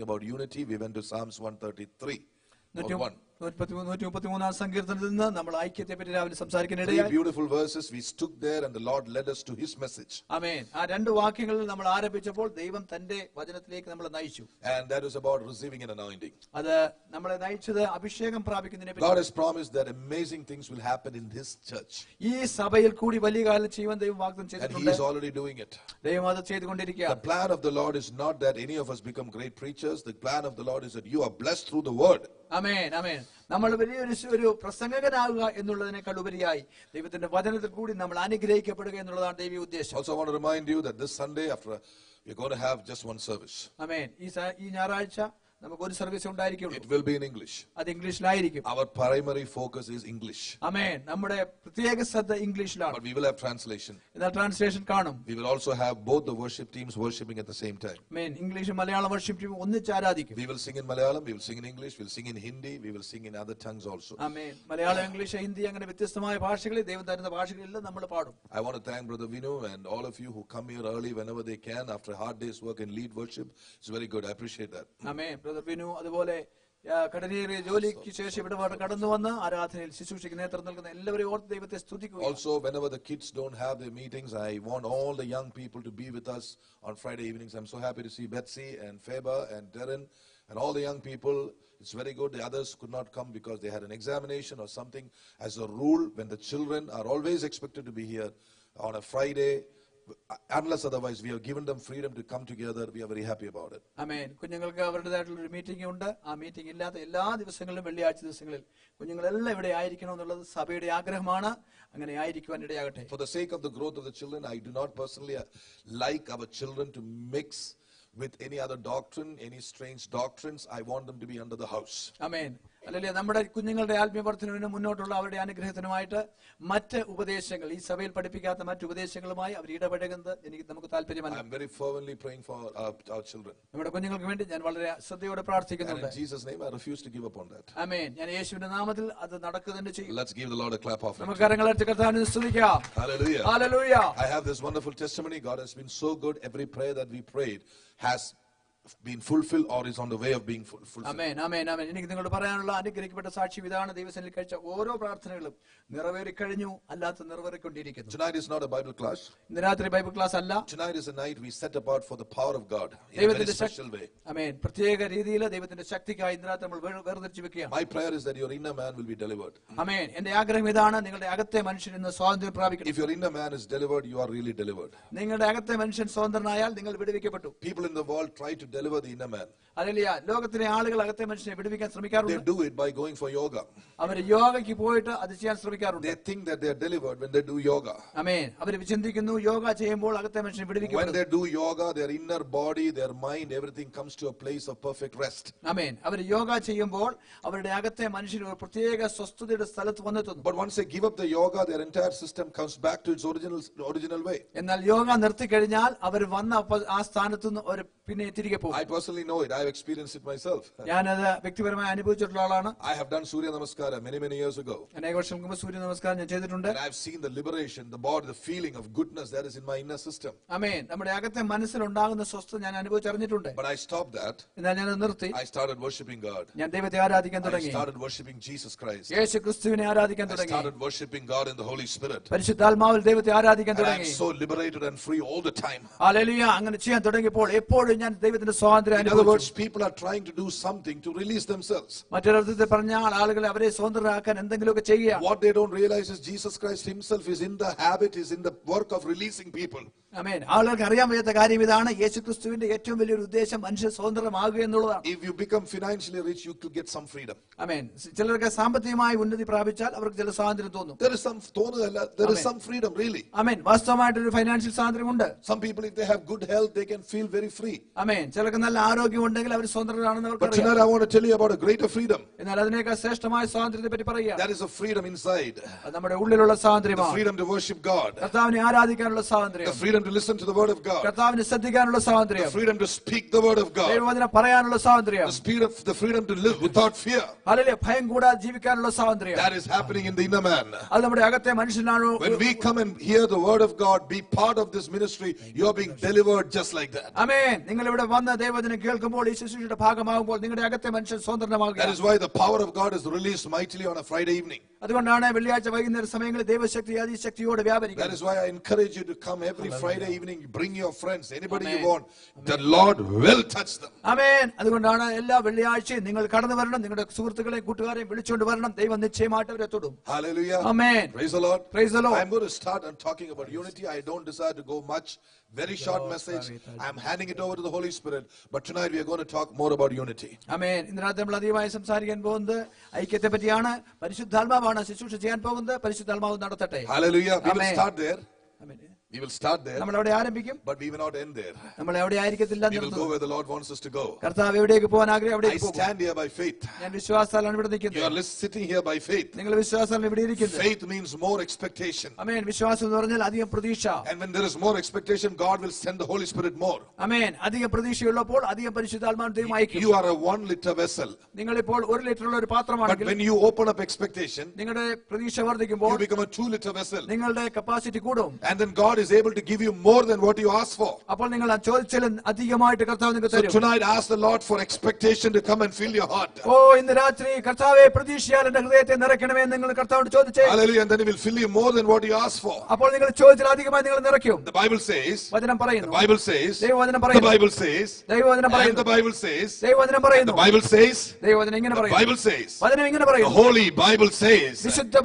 about unity, we went to Psalms 133. 133 സങ്കീർത്തനത്തിൽ നിന്ന് നമ്മൾ ഐക്യത്തെ പറ്റി രാവിലെ സംസാരിക്കാനിടയായി. 3 beautiful verses we stood there and the Lord led us to his message. ആമേൻ. ആ രണ്ട് വാക്യങ്ങളിൽ നമ്മൾ ആരംഭിച്ചപ്പോൾ ദൈവം തന്റെ വചനത്തിലേക്ക് നമ്മളെ നയിച്ചു. And that was about receiving an anointing. അത് നമ്മളെ നയിച്ചത് അഭിഷേകം പ്രാപിക്കുന്നതിനെ പറ്റി. God has promised that amazing things will happen in this church. ഈ സഭയിൽ കൂടി വലിയ കാര്യം ചെയ്യുവാൻ ദൈവം വാഗ്ദാനം ചെയ്തിട്ടുണ്ട്. And he is already doing it. ദൈവം അത് ചെയ്തുകൊണ്ടിരിക്കുകയാണ്. The plan of the Lord is not that any of us become great preachers. The plan of the Lord is that you are blessed through the word. ആമേൻ, ആമേൻ. നമ്മൾ വലിയൊരു പ്രസംഗകനാകുക എന്നുള്ളതിനേക്കാൾ ഉപരിയായി ദൈവത്തിന്റെ വചനത്തിൽ കൂടി നമ്മൾ അനുഗ്രഹിക്കപ്പെടുക എന്നുള്ളതാണ് ദൈവീയ ഉദ്ദേശം. Also I want to remind you that this Sunday after we're going to have just one service. ആമേൻ. ഈ ഞായറാഴ്ച നമുക്ക് ഒരു service ഉണ്ടായിരിക്കുള്ളൂ. It will be in English. അത് ഇംഗ്ലീഷിലായിരിക്കും. Our primary focus is English. ആമേൻ. നമ്മുടെ പ്രത്യേക ശ്രദ്ധ ഇംഗ്ലീഷിലാണ്. But we will have translation. എന്നാൽ ട്രാൻസ്ലേഷൻ കാണും. We will also have both the worship teams worshiping at the same time. ആമേൻ. ഇംഗ്ലീഷും മലയാളം വർഷിപ്പ് ടീം ഒന്നിച്ച് ആരാധിക്കും. We will sing in Malayalam, we will sing in English, we will sing in Hindi, we will sing in other tongues also. Amen. Malayalam, English, Hindi അങ്ങനെ വ്യത്യസ്തമായ ഭാഷകളിൽ ദൈവം തരുന്ന ഭാഷകളിലെല്ലാം നമ്മൾ പാടും. I want to thank Brother Vinu and all of you who come here early whenever they can after a hard day's work and lead worship. It's very good. I appreciate that. Amen. Brother Vinu അതുപോലെ കടനീറിയ ജോലിക്ക് ശേഷം ഇവിടെ കടന്നു വന്ന് ആരാധനയിൽ ശുശ്രൂഷയ്ക്ക് നേതൃത്വം നൽകുന്ന എല്ലാവരെയും ഓർത്ത് ദൈവത്തെ സ്തുതിക്കുക. Also, whenever the kids don't have their meetings, I want all the young people to be with us on Friday evenings. I'm so happy to see Betsy and Faber and Darren and all the young people. It's very good. The others could not come because they had an examination or something. As a rule, when the children are always expected to be here on a Friday, unless otherwise we have given them freedom to come together, we are very happy about it. ആമേൻ. കുഞ്ഞുങ്ങൾക്ക് അവരുടേതായിട്ടുള്ള ഒരു meeting ഉണ്ട്. ആ meeting ഇല്ലാത്ത എല്ലാ ദിവസങ്ങളിലും വെള്ളിയാഴ്ച ദിവസങ്ങളിൽ കുഞ്ഞുങ്ങളെല്ലാം ഇവിടെ ആയിരിക്കണം എന്നുള്ളത് സഭയുടെ ആഗ്രഹമാണ്. അങ്ങനെ ആയിരിക്കുവാൻ ഇടയാകട്ടെ. For the sake of the growth of the children, I do not personally like our children to mix with any other doctrine, any strange doctrines. I want them to be under the house. ആമേൻ. അല്ലെങ്കിൽ നമ്മുടെ കുഞ്ഞുങ്ങളുടെ ആത്മീയവർദ്ധനവിന് മുന്നോട്ടുള്ള അവരുടെ അനുഗ്രഹത്തിനുമായിട്ട് മറ്റ് ഉപദേശങ്ങൾ, ഈ സഭയിൽ പഠിപ്പിക്കാത്ത മറ്റ് ഉപദേശങ്ങളുമായി അവർ ഇടപെടുന്നത് നമുക്ക് താല്പര്യമല്ല. I'm very fervently praying for our children. നമ്മുടെ കുഞ്ഞുങ്ങൾക്ക് വേണ്ടി ഞാൻ വളരെ ശ്രദ്ധയോടെ പ്രാർത്ഥിക്കുന്നുണ്ട്. In Jesus' name, I refuse to give up on that. ആമേൻ. ഞാൻ യേശുവിന്റെ നാമത്തിൽ അത് നടക്കുക തന്നെ ചെയ്യും. Let's give the Lord a clap offering. നമുക്ക് കരങ്ങളടിച്ച് കർത്താവിനെ സ്തുതിക്കാം. Hallelujah. Hallelujah. I have this wonderful testimony. God has been so good. Every prayer that we prayed has been fulfilled or is on the way of being fulfilled. ആമേൻ, ആമേൻ, ആമേൻ. എനിക്ക് നിങ്ങളോട് പറയാനുള്ള അനുഗ്രഹിക്കപ്പെട്ട സാക്ഷ്യം ഇതാണ്. ദൈവസന്നിധിയിൽ കഴിച്ച ഓരോ പ്രാർത്ഥനകളും നിറവേറി കഴിഞ്ഞു, അല്ലാത്ത നിറവേറിക്കൊണ്ടിരിക്കുന്നു. Tonight is not a Bible class. ഇന്ന് രാത്രി ബൈബിൾ ക്ലാസ് അല്ല. Tonight is a night we set apart for the power of God in a very special way. ആമേൻ. പ്രത്യേക രീതിയിൽ ദൈവത്തിന്റെ ശക്തിക്കായി ഇന്ന് രാത്രി നമ്മൾ വേർതിരിച്ചു വെക്കുകയാണ്. My prayer is that your inner man will be delivered. ആമേൻ. എന്റെ ആഗ്രഹം ഇതാണ്, നിങ്ങളുടെ അകത്തെ മനുഷ്യൻ ഇന്ന് സ്വാതന്ത്ര്യം പ്രാപിക്കണം. If your inner man is delivered, you are really delivered. നിങ്ങളുടെ അകത്തെ മനുഷ്യൻ സ്വതന്ത്രനായാൽ നിങ്ങൾ വിടുവിക്കപ്പെട്ടു. People in the world try to deliver the inner man. Hallelujah. ലോകത്തിലെ ആളുകൾ അകത്തെ മനുഷ്യനെ വിടുവിക്കാൻ ശ്രമിക്കാറുണ്ട്. They do it by going for yoga. അവർ യോഗയ്ക്ക് പോയിട്ട് അത് ചെയ്യാൻ ശ്രമിക്കാറുണ്ട്. They think that they are delivered when they do yoga. ആമേൻ. അവർ ചിന്തിക്കുന്നു യോഗ ചെയ്യുമ്പോൾ അകത്തെ മനുഷ്യനെ വിടുവിക്കപ്പെടും. When they do yoga, their inner body, their mind, everything comes to a place of perfect rest. ആമേൻ. അവർ യോഗ ചെയ്യുമ്പോൾ അവരുടെ അകത്തെ മനുഷ്യൻ ഒരു പ്രത്യേക സ്വസ്ഥതയുടെ സ്ഥലത്ത് വന്നെത്തുന്നു. But once they give up the yoga, their entire system comes back to its original way. എന്നാൽ യോഗ നിർത്തി കഴിഞ്ഞാൽ അവർ വന്ന ആ സ്ഥാനത്ത് നിന്ന് അവർ പിന്നെ തിരികെ പോകും. I personally know it. I have experienced it myself. ഞാനത് വ്യക്തിപരമായി അനുഭവിച്ചിട്ടുള്ള ആളാണ്. I have done Surya Namaskara many years ago. അനേക വർഷങ്ങൾക്ക് മുമ്പ് സൂര്യ നമസ്കാരം ഞാൻ ചെയ്തിട്ടുണ്ട്. And I have seen the liberation, the body, the feeling of goodness that is in my inner system. ആമേൻ. നമ്മുടെ അകത്തെ മനസ്സിലുണ്ടാകുന്ന സ്വസ്ഥത ഞാൻ അനുഭവിച്ചറിഞ്ഞിട്ടുണ്ട്. But I stopped that. എന്നാൽ ഞാൻ നിർത്തി. I started worshiping God. ഞാൻ ദൈവത്തെ ആരാധിക്കാൻ തുടങ്ങി. I started worshiping Jesus Christ. യേശു ക്രിസ്തുവിനെ ആരാധിക്കാൻ തുടങ്ങി. I started worshiping God in the Holy Spirit. പരിശുദ്ധാത്മാവിൽ ദൈവത്തെ ആരാധിക്കാൻ തുടങ്ങി. I am so liberated and free all the time. Hallelujah. അങ്ങനെ ചെയ്യാൻ തുടങ്ങിയപ്പോൾ എപ്പോഴും ഞാൻ ദൈവത്തിന്റെ സ്വാതന്ത്ര്യം അനുഭവിച്ചു. In other words, people are trying to do something to release themselves. മറ്റൊരർത്ഥത്തിൽ പറഞ്ഞാൽ ആളുകൾ അവരെ സ്വതന്ത്രരാക്കാൻ എന്തെങ്കിലുമൊക്കെ ചെയ്യുക. What they don't realize is Jesus Christ himself is in the habit, is in the work of releasing people. ആമേൻ. ആളുകൾക്ക് അറിയാൻ വയ്യാത്ത കാര്യം ഇതാണ്, യേശുക്രിസ്തുവിന്റെ ഏറ്റവും വലിയൊരു ഉദ്ദേശം മനുഷ്യൻ സ്വതന്ത്രമാകുക എന്നുള്ളതാണ്. If you become financially rich, you could get some freedom. ആമേൻ. ചിലർക്ക് സാമ്പത്തികമായി ഉന്നതി പ്രാപിച്ചാൽ അവർക്ക് ചില സ്വാതന്ത്ര്യം തോന്നും. There is some freedom really. ആമേൻ. വാസ്തവമായിട്ടൊരു ഫൈനാൻഷ്യൽ സ്വാതന്ത്ര്യമുണ്ട്. Some people, if they have good health, they can feel very free. ആമേൻ. ചിലർക്ക് നല്ല ആരോഗ്യം ഉണ്ടെങ്കിൽ അവർ സ്വതന്ത്രരാണെന്ന് അവർക്ക് But tonight I want to tell you about a greater freedom. എന്നാൽ അതിനേക്കാൾ ശ്രേഷ്ഠമായ സ്വാതന്ത്ര്യത്തെ പറ്റി പറയുക. That is a freedom inside. അത് നമ്മുടെ ഉള്ളിലുള്ള സ്വാതന്ത്ര്യമാണ്. The freedom to worship God. കർത്താവിനെ ആരാധിക്കാനുള്ള സ്വാതന്ത്ര്യം. The freedom freedom to listen to the word of God, കർത്താവിനെ ശ്രദ്ധിക്കാനുള്ള സ്വാതന്ത്ര്യം, the freedom to speak the word of God, ദൈവവചനം പറയാനുള്ള സ്വാതന്ത്ര്യം, the freedom to live without fear. Hallelujah, ഭയം കൂടാതെ ജീവിക്കാനുള്ള സ്വാതന്ത്ര്യം. That is happening in the inner man. അത് നമ്മുടെ അകത്തെ മനുഷ്യനാണ്. When we come and hear the word of God, be part of this ministry, you are being delivered just like that. ആമേൻ. നിങ്ങൾ ഇവിടെ വന്ന് ദൈവവചനം കേൾക്കുമ്പോൾ ഈ ശുശ്രൂഷയുടെ ഭാഗമാകുമ്പോൾ നിങ്ങളുടെ അകത്തെ മനുഷ്യൻ സ്വതന്ത്രമാകുക. That is why the power of God is released mightily on a Friday evening. അതുകൊണ്ടാണ് വെള്ളിയാഴ്ച വൈകുന്നേര സമയങ്ങളിൽ ദൈവശക്തി അതിശക്തിയോടെ വ്യാപരിക്കുന്നത്. That is why I encourage you to come every Friday evening. Bring your friends, anybody you want. The Lord will touch them. ആമേൻ. അതുകൊണ്ടാണ് എല്ലാ വെള്ളിയാഴ്ചയും നിങ്ങൾ കടന്നു വരണം, നിങ്ങളുടെ സുഹൃത്തുക്കളെയും കൂട്ടുകാരെയും വിളിച്ചുകൊണ്ട് വരണം. ദൈവം നിശ്ചയമായിട്ട് അവരെ തൊടും. Hallelujah. Amen. Praise the Lord. Praise the Lord. I'm going to start on talking about unity. I don't desire to go much. Very short message. I'm handing it over to the Holy Spirit. But tonight we are going to talk more about unity. ആമേൻ. ഇന്നത്തെ നമ്മൾ അധികമായി സംസാരിക്കാൻ പോകുന്നത് ഐക്യത്തെ പറ്റിയാണ്. പരിശുദ്ധാത്മാവാണ് ശുശ്രൂഷ ചെയ്യാൻ പോകുന്നത്. പരിശുദ്ധാത്മാവ് നടത്തട്ടെ. Hallelujah. We will start there. Amen. We will start there. നമ്മൾ അവിടെ ആരംഭിക്കും, but we will not end there. നമ്മൾ എവിടെ ആയിരിക്കത്തില്ല. We will go where the Lord wants us to go. കർത്താവ് എവിടേക്ക് പോകാൻ ആഗ്രഹം I അവിടേക്ക് പോകും. stand here by faith. ഞാൻ വിശ്വാസത്താലാണ് ഇവിടെ You നിൽക്കുന്നത്. are sitting here by faith. നിങ്ങൾ വിശ്വാസത്താലാണ് ഇവിടെ ഇരിക്കുന്നത്. Faith means more expectation. ആമേൻ. വിശ്വാസം എന്ന് പറഞ്ഞാൽ അധികം പ്രതീക്ഷ. And when there is more expectation, God will send the Holy Spirit more. ആമേൻ. അധികം പ്രതീക്ഷയുള്ളപ്പോൾ അധികം പരിശുദ്ധാത്മാവിനെ ദൈവം അയക്കും. You are a 1 liter vessel. നിങ്ങൾ ഇപ്പോൾ 1 ലിറ്റർ ഉള്ള ഒരു But പാത്രമാണെങ്കിൽ when you open up expectation, നിങ്ങളുടെ പ്രതീക്ഷ വർദ്ധിക്കുമ്പോൾ you become a 2 liter vessel. നിങ്ങളുടെ കപ്പാസിറ്റി കൂടും. And then God is able to give you more than what you ask for. അപ്പോൾ നിങ്ങൾ ചോദിച്ചാലും അധികമായിട്ട് കർത്താവ് നിങ്ങൾക്ക് So തരും. tonight ask the Lord for expectation to come and fill your heart. ഓ ഇന്ന് രാത്രി കർത്താവേ പ്രതീക്ഷയാൽ എന്റെ ഹൃദയത്തെ നിറയ്ക്കണമേ എന്ന് നിങ്ങൾ കർത്താവിനോട് ചോദിച്ചേ. Hallelujah. And then He will fill you more than what you ask for. അപ്പോൾ നിങ്ങൾ ചോദിച്ചാൽ അധികമായി നിങ്ങൾ നിറയ്ക്കും. The Bible says, വചനം the പറയുന്നു. Bible says, ദൈവവചനം the പറയുന്നു. Bible says, ദൈവവചനം and the പറയുന്നു. Bible says, ദൈവവചനം the പറയുന്നു. Bible says, ദൈവവചനം ഇങ്ങനെ the പറയുന്നു. Bible says, വചനം ഇങ്ങനെ the പറയുന്നു. Holy Bible says, വിശുദ്ധ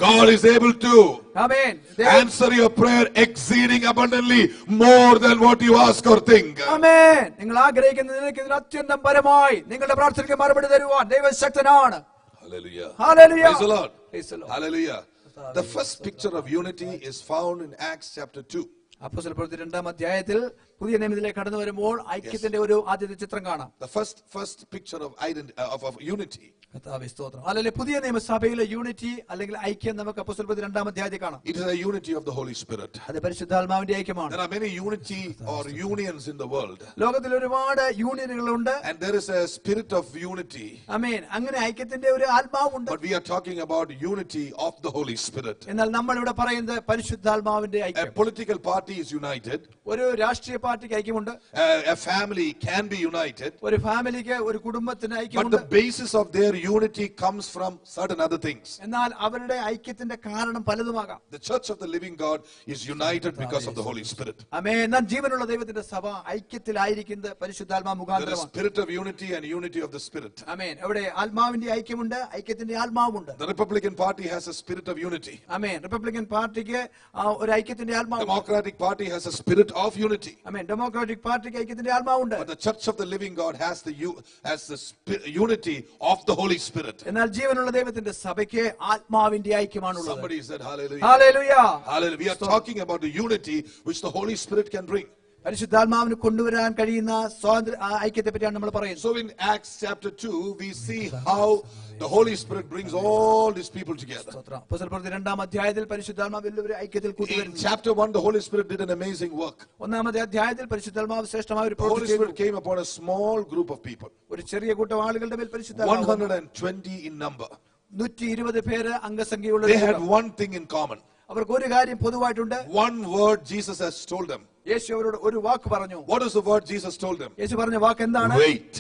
God is able to amen. answer your prayer exceeding abundantly more than what you ask or think. ആമേൻ. നിങ്ങൾ ആഗ്രഹിക്കുന്നതിന് അത്യന്തം പരമായി നിങ്ങളുടെ പ്രാർത്ഥനയ്ക്ക് മറുപടി തരുവാൻ ദൈവം ശക്തനാണ്. Hallelujah. Hallelujah. Praise the Lord. Praise the Lord. Hallelujah. The first picture of unity is found in Acts chapter 2. അപ്പോസ്തലപ്രവൃത്തി 2-ാം അധ്യായത്തിൽ പുതിയ നിയമത്തിലേക്ക് കടന്നു വരുമ്പോൾ ഐക്യത്തിന്റെ ഒരു ആദ്യത്തെ ചിത്രം കാണാം. The first picture of unity. കർത്താവേ സ്തോത്രം. അല്ലെങ്കിൽ പുതിയ നിയമസഭയിലെ യൂണിറ്റി അല്ലെങ്കിൽ ഐക്യം നമുക്ക് അപ്പോസ്തലപ്രവൃത്തി 2-ാം അധ്യായത്തിൽ കാണാം. It is a unity of the Holy Spirit. അത് പരിശുദ്ധാത്മാവിന്റെ ഐക്യമാണ്. There are many unity or unions in the world. ലോകത്തിൽ ഒരുപാട് യൂണിയനുകളുണ്ട്. And there is a spirit of unity. ആമേൻ. അങ്ങനെ ഐക്യത്തിന്റെ ഒരു ആത്മാവുണ്ട്. But we are talking about unity of the Holy Spirit. എന്നാൽ നമ്മൾ ഇവിടെ പറയുന്നത് പരിശുദ്ധാത്മാവിന്റെ A ഐക്യം. political party is united. ഒരു രാഷ്ട്രീയ പാർട്ടിക്ക് ഐക്യമുണ്ട്. A family can be united. ഒരു ഫാമിലിക്ക് ഒരു കുടുംബത്തിന് But ഐക്യമുണ്ട്. the basis of their unity comes from certain other things. എന്നാൽ അവരുടെ ഐക്യത്തിന്റെ കാരണം പലതുമാകാം. The church of the living God is united because of the Holy Spirit. ആമേൻ. എന്നാൽ ജീവനുള്ള ദൈവത്തിന്റെ സഭ ഐക്യത്തിലായിരിക്കുന്നത് പരിശുദ്ധാത്മാ There is മുഖാന്തരമാണ്. spirit of unity and unity of the Spirit. ആമേൻ. അവിടെ ആത്മാവിന്റെ ഐക്യമുണ്ട്, ഐക്യത്തിന്റെ ആത്മാവുണ്ട്. The Republican Party has a spirit of unity. Amen. Republican പാർട്ടിക്ക് ഒരു ഐക്യത്തിന്റെ ആത്മാവ്. Democratic Party has a spirit of unity. Amen. Democratic പാർട്ടിക്ക് ഐക്യത്തിന്റെ ആത്മാവുണ്ട്. But the church of the living God has the unity of the Holy Spirit. എന്നാൽ ജീവനുള്ള ദൈവത്തിന്റെ സഭയ്ക്ക് ആത്മാവിന്റെ ഐക്യമാണുള്ളത്. Somebody said hallelujah. Hallelujah. Hallelujah. We are talking about the unity which the Holy Spirit can bring. പരിശുദ്ധാത്മാവിന് കൊണ്ടുവരാൻ കഴിയുന്ന സ്വാതന്ത്ര്യ ഐക്യത്തെ പറ്റിയാണ് നമ്മൾ പറയുന്നത്. So in Acts chapter 2 we see how the Holy Spirit brings all these people together. അപ്പോസ്തലപ്രവൃത്തി 2-ാം അധ്യായത്തിൽ പരിശുദ്ധാത്മാവ് എല്ലാവരും ഐക്യത്തിൽ In കൂട്ടിവരുന്നു. chapter 1 the Holy Spirit did an amazing work. 1-ാമത്തെ അധ്യായത്തിൽ പരിശുദ്ധാത്മാവ് ശ്രേഷ്ഠമായ ഒരു The Holy പ്രവൃത്തി Spirit ചെയ്തു. came upon a small group of people, ഒരു ചെറിയ കൂട്ടം ആളുകളുടെ മേൽ പരിശുദ്ധാത്മാവ് 120 in number. 120 പേര് അംഗസംഖ്യയുള്ള They had one thing in common. അവർക്ക് ഒരു കാര്യം പൊതുവായിട്ടുണ്ട്. One word Jesus has told them. യേശു അവരോട് ഒരു വാക്ക് പറഞ്ഞു. What is the word Jesus told them? യേശു പറഞ്ഞ വാക്ക് എന്താണ്? Wait.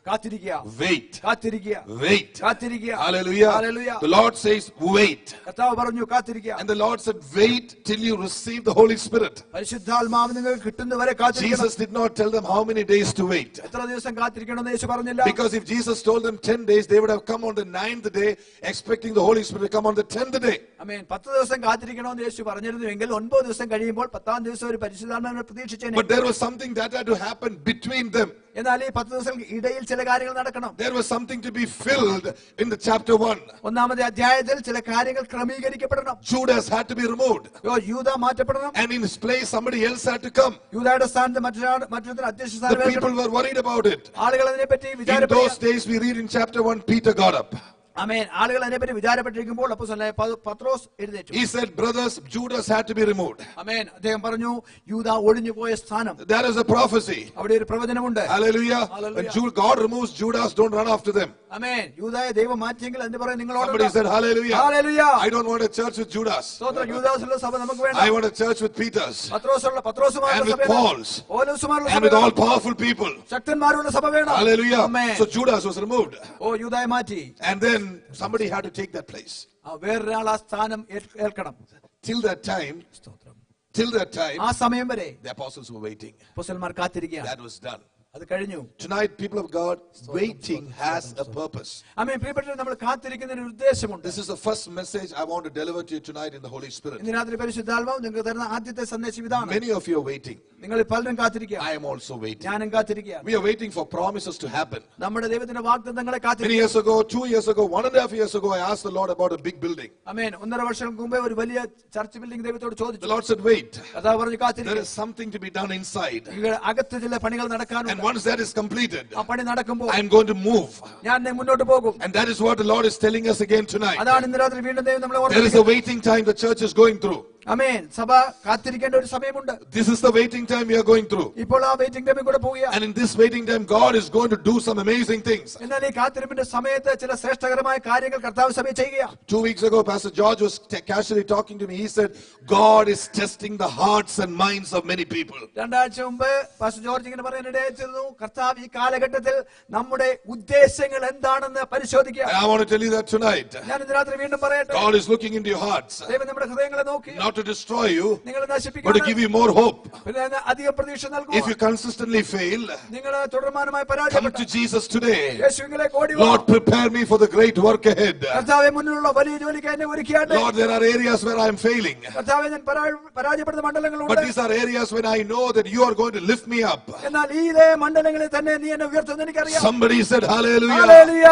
കാത്തിരിക്കുക. Wait. കാത്തിരിക്കുക. Wait. കാത്തിരിക്കുക. Hallelujah. Hallelujah. The Lord says wait. കർത്താവ് പറഞ്ഞു കാത്തിരിക്കുക. And the Lord said wait till you receive the Holy Spirit. പരിശുദ്ധാത്മാവ് നിങ്ങൾക്ക് കിട്ടുന്നവരെ കാത്തിരിക്കണം. Jesus did not tell them how many days to wait. എത്ര ദിവസം കാത്തിരിക്കണമെന്ന് യേശു പറഞ്ഞില്ല. Because if Jesus told them 10 days, they would have come on the 9th day expecting the Holy Spirit to come on the 10th day. ആമേൻ. 10 ദിവസം കാത്തിരിക്കണമെന്ന് യേശു പറഞ്ഞിരുന്നുവെങ്കിൽ 9 ദിവസം കഴിയുമ്പോൾ 10-ാം ദിവസം ഒരു പരിശുദ്ധാത്മാവിനെ പ്രതീക്ഷിച്ചേനെ. But there was something that had to happen between them. എന്നാൽ ഈ 10 ദിവസം ഇടയിൽ ചില കാര്യങ്ങൾ നടക്കണം. There was something to be filled in the chapter 1. 1-ാമത്തെ അധ്യായത്തിൽ ചില കാര്യങ്ങൾ ക്രമീകരിക്കപ്പെടണം. Judas had to be removed. യൂദാ മാറ്റപ്പെടണം. And in his place somebody else had to come. യൂദായുടെ സ്ഥാനത്ത് മറ്റൊരു അധ്യക്ഷ The സ്ഥാനം people ഏൽക്കണം. were worried about it. ആളുകൾ അതിനെപ്പറ്റി In വിചാരപ്പെടുക. those days we read in chapter 1 Peter got up. ആമേൻ. ആളുകൾ അതിനെപ്പറ്റി വിചാരപ്പെട്ടിരിക്കുമ്പോൾ അപ്പോസ്തലനായ പത്രോസ് എഴുന്നേറ്റു. He said, brothers, Judas had to be removed. ആമേൻ. അദ്ദേഹം പറഞ്ഞു യൂദാ ഒഴിഞ്ഞു പോയ സ്ഥാനം. That is a prophecy. അവിടെ ഒരു പ്രവചനമുണ്ട്. Hallelujah. When God removes Judas, don't run after them. ആമേൻ. യൂദായെ ദൈവം മാറ്റിയെങ്കിൽ അതിന് പറയാൻ നിങ്ങളോട്. Somebody said, hallelujah. Hallelujah. I don't want a church with Judas. സ്തോത്രം. യൂദാസുള്ള സഭ നമുക്ക് വേണ്ട. I want a church with Peters പത്രോസുമാരുള്ള and with സഭ. Pauls പൗലോസുമാരുള്ള and സഭ. with all powerful people. ശക്തന്മാരുള്ള സഭ വേണം. Hallelujah. Amen. So Judas was removed. ഓ യൂദായെ മാറ്റി. And then somebody had to take that place. വേറൊരാൾ ആ സ്ഥാനം ഏൽക്കണം. Till that time, ആ സമയം വരെ the apostles were waiting. അപ്പോസ്തലന്മാർ കാത്തിരിക്കുകയാണ്. That was done. അത് കഴിഞ്ഞു. Tonight, people of God, waiting has a purpose. ആമേൻ. പ്രിയപ്പെട്ടവരെ, നമ്മൾ കാത്തിരിക്കുന്നതിന് ഒരു ഉദ്ദേശമുണ്ട്. This is the first message I want to deliver to you tonight in the Holy Spirit. ഇന്ന് രാത്രി പരിശുദ്ധാത്മാവ് നിങ്ങൾക്ക് തരുന്ന ആദ്യത്തെ സന്ദേശം ഇതാണ്. Many of you are waiting. നിങ്ങൾ പലരും കാത്തിരിക്കുകയാണ്. I am also waiting. ഞാനും കാത്തിരിക്കുകയാണ്. We are waiting for promises to happen. നമ്മുടെ ദൈവത്തിന്റെ വാഗ്ദത്തങ്ങളെ Many കാത്തിരിക്കുകയാണ്. years ago, 2 years ago, 1.5 years ago, I asked the Lord about a big building. ആമേൻ. 1.5 വർഷങ്ങൾക്ക് മുമ്പേ ഒരു വലിയ ചർച്ച് ബിൽഡിംഗ് ദൈവത്തോട് The ചോദിച്ചു. Lord said, wait. കർത്താവ് പറഞ്ഞു There കാത്തിരിക്കുക. is something to be done inside. അകത്ത് ചില പണികൾ And നടക്കാനുണ്ട്. once that is completed, ആ പണി നടക്കുമ്പോൾ I am going to move. ഞാൻ മുന്നോട്ട് പോകും. And that is what the Lord is telling us again tonight. അതാണ് ഇന്ന് രാത്രി വീണ്ടും ദൈവം നമ്മളെ There is a ഓർമ്മിപ്പിക്കുന്നത്. waiting time the church is going through. ആമേൻ. സഭ കാത്തിരിക്കേണ്ട ഒരു സമയമുണ്ട്. This is the waiting time we are going through. ഇപ്പോൾ ആ വെയിറ്റിംഗ് ടൈമിൽ കൂടെ പോവുകയാണ്. And in this waiting time, God is going to do some amazing things. എന്നാൽ ഈ കാത്തിരിപ്പിന്റെ സമയത്ത് ചില ശ്രേഷ്ഠകരമായ കാര്യങ്ങൾ കർത്താവ് സഭയിൽ ചെയ്യുകയാണ്. 2 weeks ago, Pastor George was casually talking to me. He said, God is testing the hearts and minds of many people. 2 ആഴ്ച മുമ്പ് പാസ്റ്റർ ജോർജ് ഇങ്ങനെ പറയാനിടയായിരുന്നു, കർത്താവ് ഈ കാലഘട്ടത്തിൽ നമ്മുടെ ഉദ്ദേശങ്ങൾ എന്താണെന്ന് പരിശോധിക്കുക. And I want to tell you that tonight. ഞാൻ ഇന്ന് രാത്രി വീണ്ടും പറയട്ടെ. God is looking into your hearts. ദൈവം നമ്മുടെ ഹൃദയങ്ങളെ നോക്കി Not to destroy you, നിങ്ങളെ but to നശിപ്പിക്കാൻ, give you more hope. പിന്നെ അധിക പ്രതീക്ഷ നൽകുക. If you consistently fail, നിങ്ങൾ തുടർമാനമായി come പരാജയപ്പെട്ട to Jesus today. യേശുവിലേക്ക് ഓടി വാ. Lord, prepare me for the great work ahead. കർത്താവേ, മുന്നിലുള്ള വലിയ ജോലിക്ക് എന്നെ ഒരുക്കിയാട്ടെ. Lord, there are areas where I am failing. കർത്താവേ, ഞാൻ പരാജയപ്പെടുന്ന But മണ്ഡലങ്ങളുണ്ട്. these are areas when I know that you are going to lift me up. എന്നാൽ ഈ ഇതേ മണ്ഡലങ്ങളിൽ തന്നെ നീ എന്നെ ഉയർത്തുമെന്ന് എനിക്കറിയാം. Somebody said, hallelujah. Hallelujah.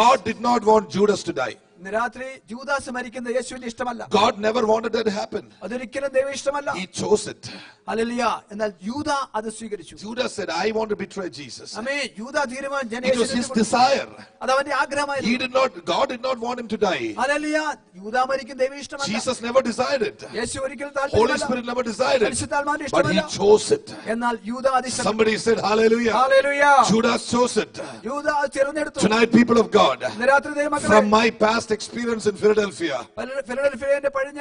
God did not want Judas to die. ഇന്ന് രാത്രി ജൂദാസ് മരിക്കുന്ന യേശുവിന്റെ ഇഷ്ടമല്ല. God never wanted that to happen. അതൊരിക്കലും ദൈവ ഇഷ്ടമല്ല. He chose it. ഹല്ലേലൂയ. എന്നാൽ യൂദാ അത് സ്വീകരിച്ചു. Judas said, I want to betray Jesus. ആമേൻ. യൂദാ തീരുമാനിച്ചു. It was his desire. അത് അവന്റെ ആഗ്രഹമായിരുന്നു. God did not want him to die. Hallelujah. യൂദാ മരിക്കുന്ന ദൈവ ഇഷ്ടമല്ല. Jesus never desired it. യേശു ഒരിക്കലും Holy താല്പര്യമില്ല. Spirit never desired it. പരിശുദ്ധാത്മാവിന്റെ But he ഇഷ്ടമല്ല. chose it. എന്നാൽ യൂദാ അത് ഇഷ്ടപ്പെട്ടു. Somebody said, hallelujah. Hallelujah. Judas chose it. യൂദാ അത് തിരഞ്ഞെടുത്തു. Tonight, people of God, ഇന്ന് രാത്രി ദൈവമക്കളെ, from my past experience in Philadelphia, ഫിലഡൽഫിയയുടെ കഴിഞ്ഞ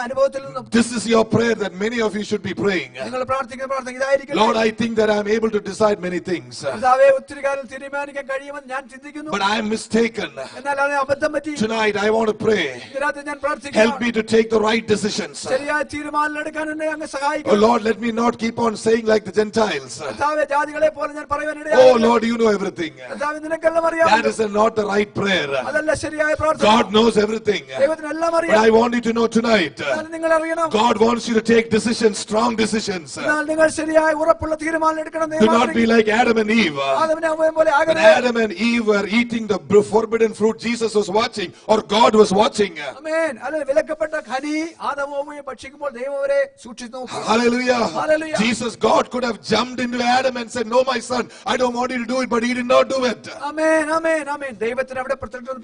അനുഭവത്തിൽ നിന്നും this is your prayer that many of you should be praying. നിങ്ങൾ പ്രാർത്ഥിക്കുന്ന പ്രാർത്ഥന ഇതായിരിക്കും. Lord, I think that I am able to decide many things. കർത്താവേ, ഒത്തിരി കാര്യം തീരുമാനിക്കാൻ കഴിയുമെന്ന് ഞാൻ ചിന്തിക്കുന്നു. But I am mistaken. എന്നാൽ അത് അബദ്ധം പറ്റി. Tonight, I want to pray. ഇന്ന് രാത്രി ഞാൻ Help പ്രാർത്ഥിക്കുന്നു. me to take the right decisions. ശരിയായ തീരുമാനങ്ങൾ എടുക്കാൻ എന്നെ അങ്ങ് Oh സഹായിക്കണം. Lord, let me not keep on saying like the Gentiles. കർത്താവേ, ജാതികളെ പോലെ ഞാൻ Oh പറയുവാനിടയായി. Lord, you know everything. കർത്താവേ, നിനക്കെല്ലാം അറിയാം. That is not the right prayer. അതല്ല ശരിയായ പ്രാർത്ഥന. God knows everything. ദൈവത്തിനെല്ലാം But അറിയാം. I want you to know tonight, എന്നാൽ നിങ്ങൾ അറിയണം. God wants you to take decisions, strong decisions. എന്നാൽ നിങ്ങൾ ശരിയായ ഉറപ്പുള്ള തീരുമാനം എടുക്കണം. Do not be like Adam and Eve. ആദമിനെ ഹവ്വയും പോലെ When ആകരുത്. Adam and Eve were eating the forbidden fruit, Jesus was watching, or God was watching. ആമേൻ. അല്ല, വിലക്കപ്പെട്ട ഖനി ആദമും ഹവ്വയും ഭക്ഷിക്കുമ്പോൾ ദൈവം അവരെ സൂക്ഷിച്ചു നോക്കി. Hallelujah. Hallelujah. Jesus, God could have jumped into Adam and said, no, my son, I don't want you to do it, but he did not do it. ആമേൻ, ആമേൻ, ആമേൻ. ദൈവത്തിന് അവിടെ പെട്ടെന്ന്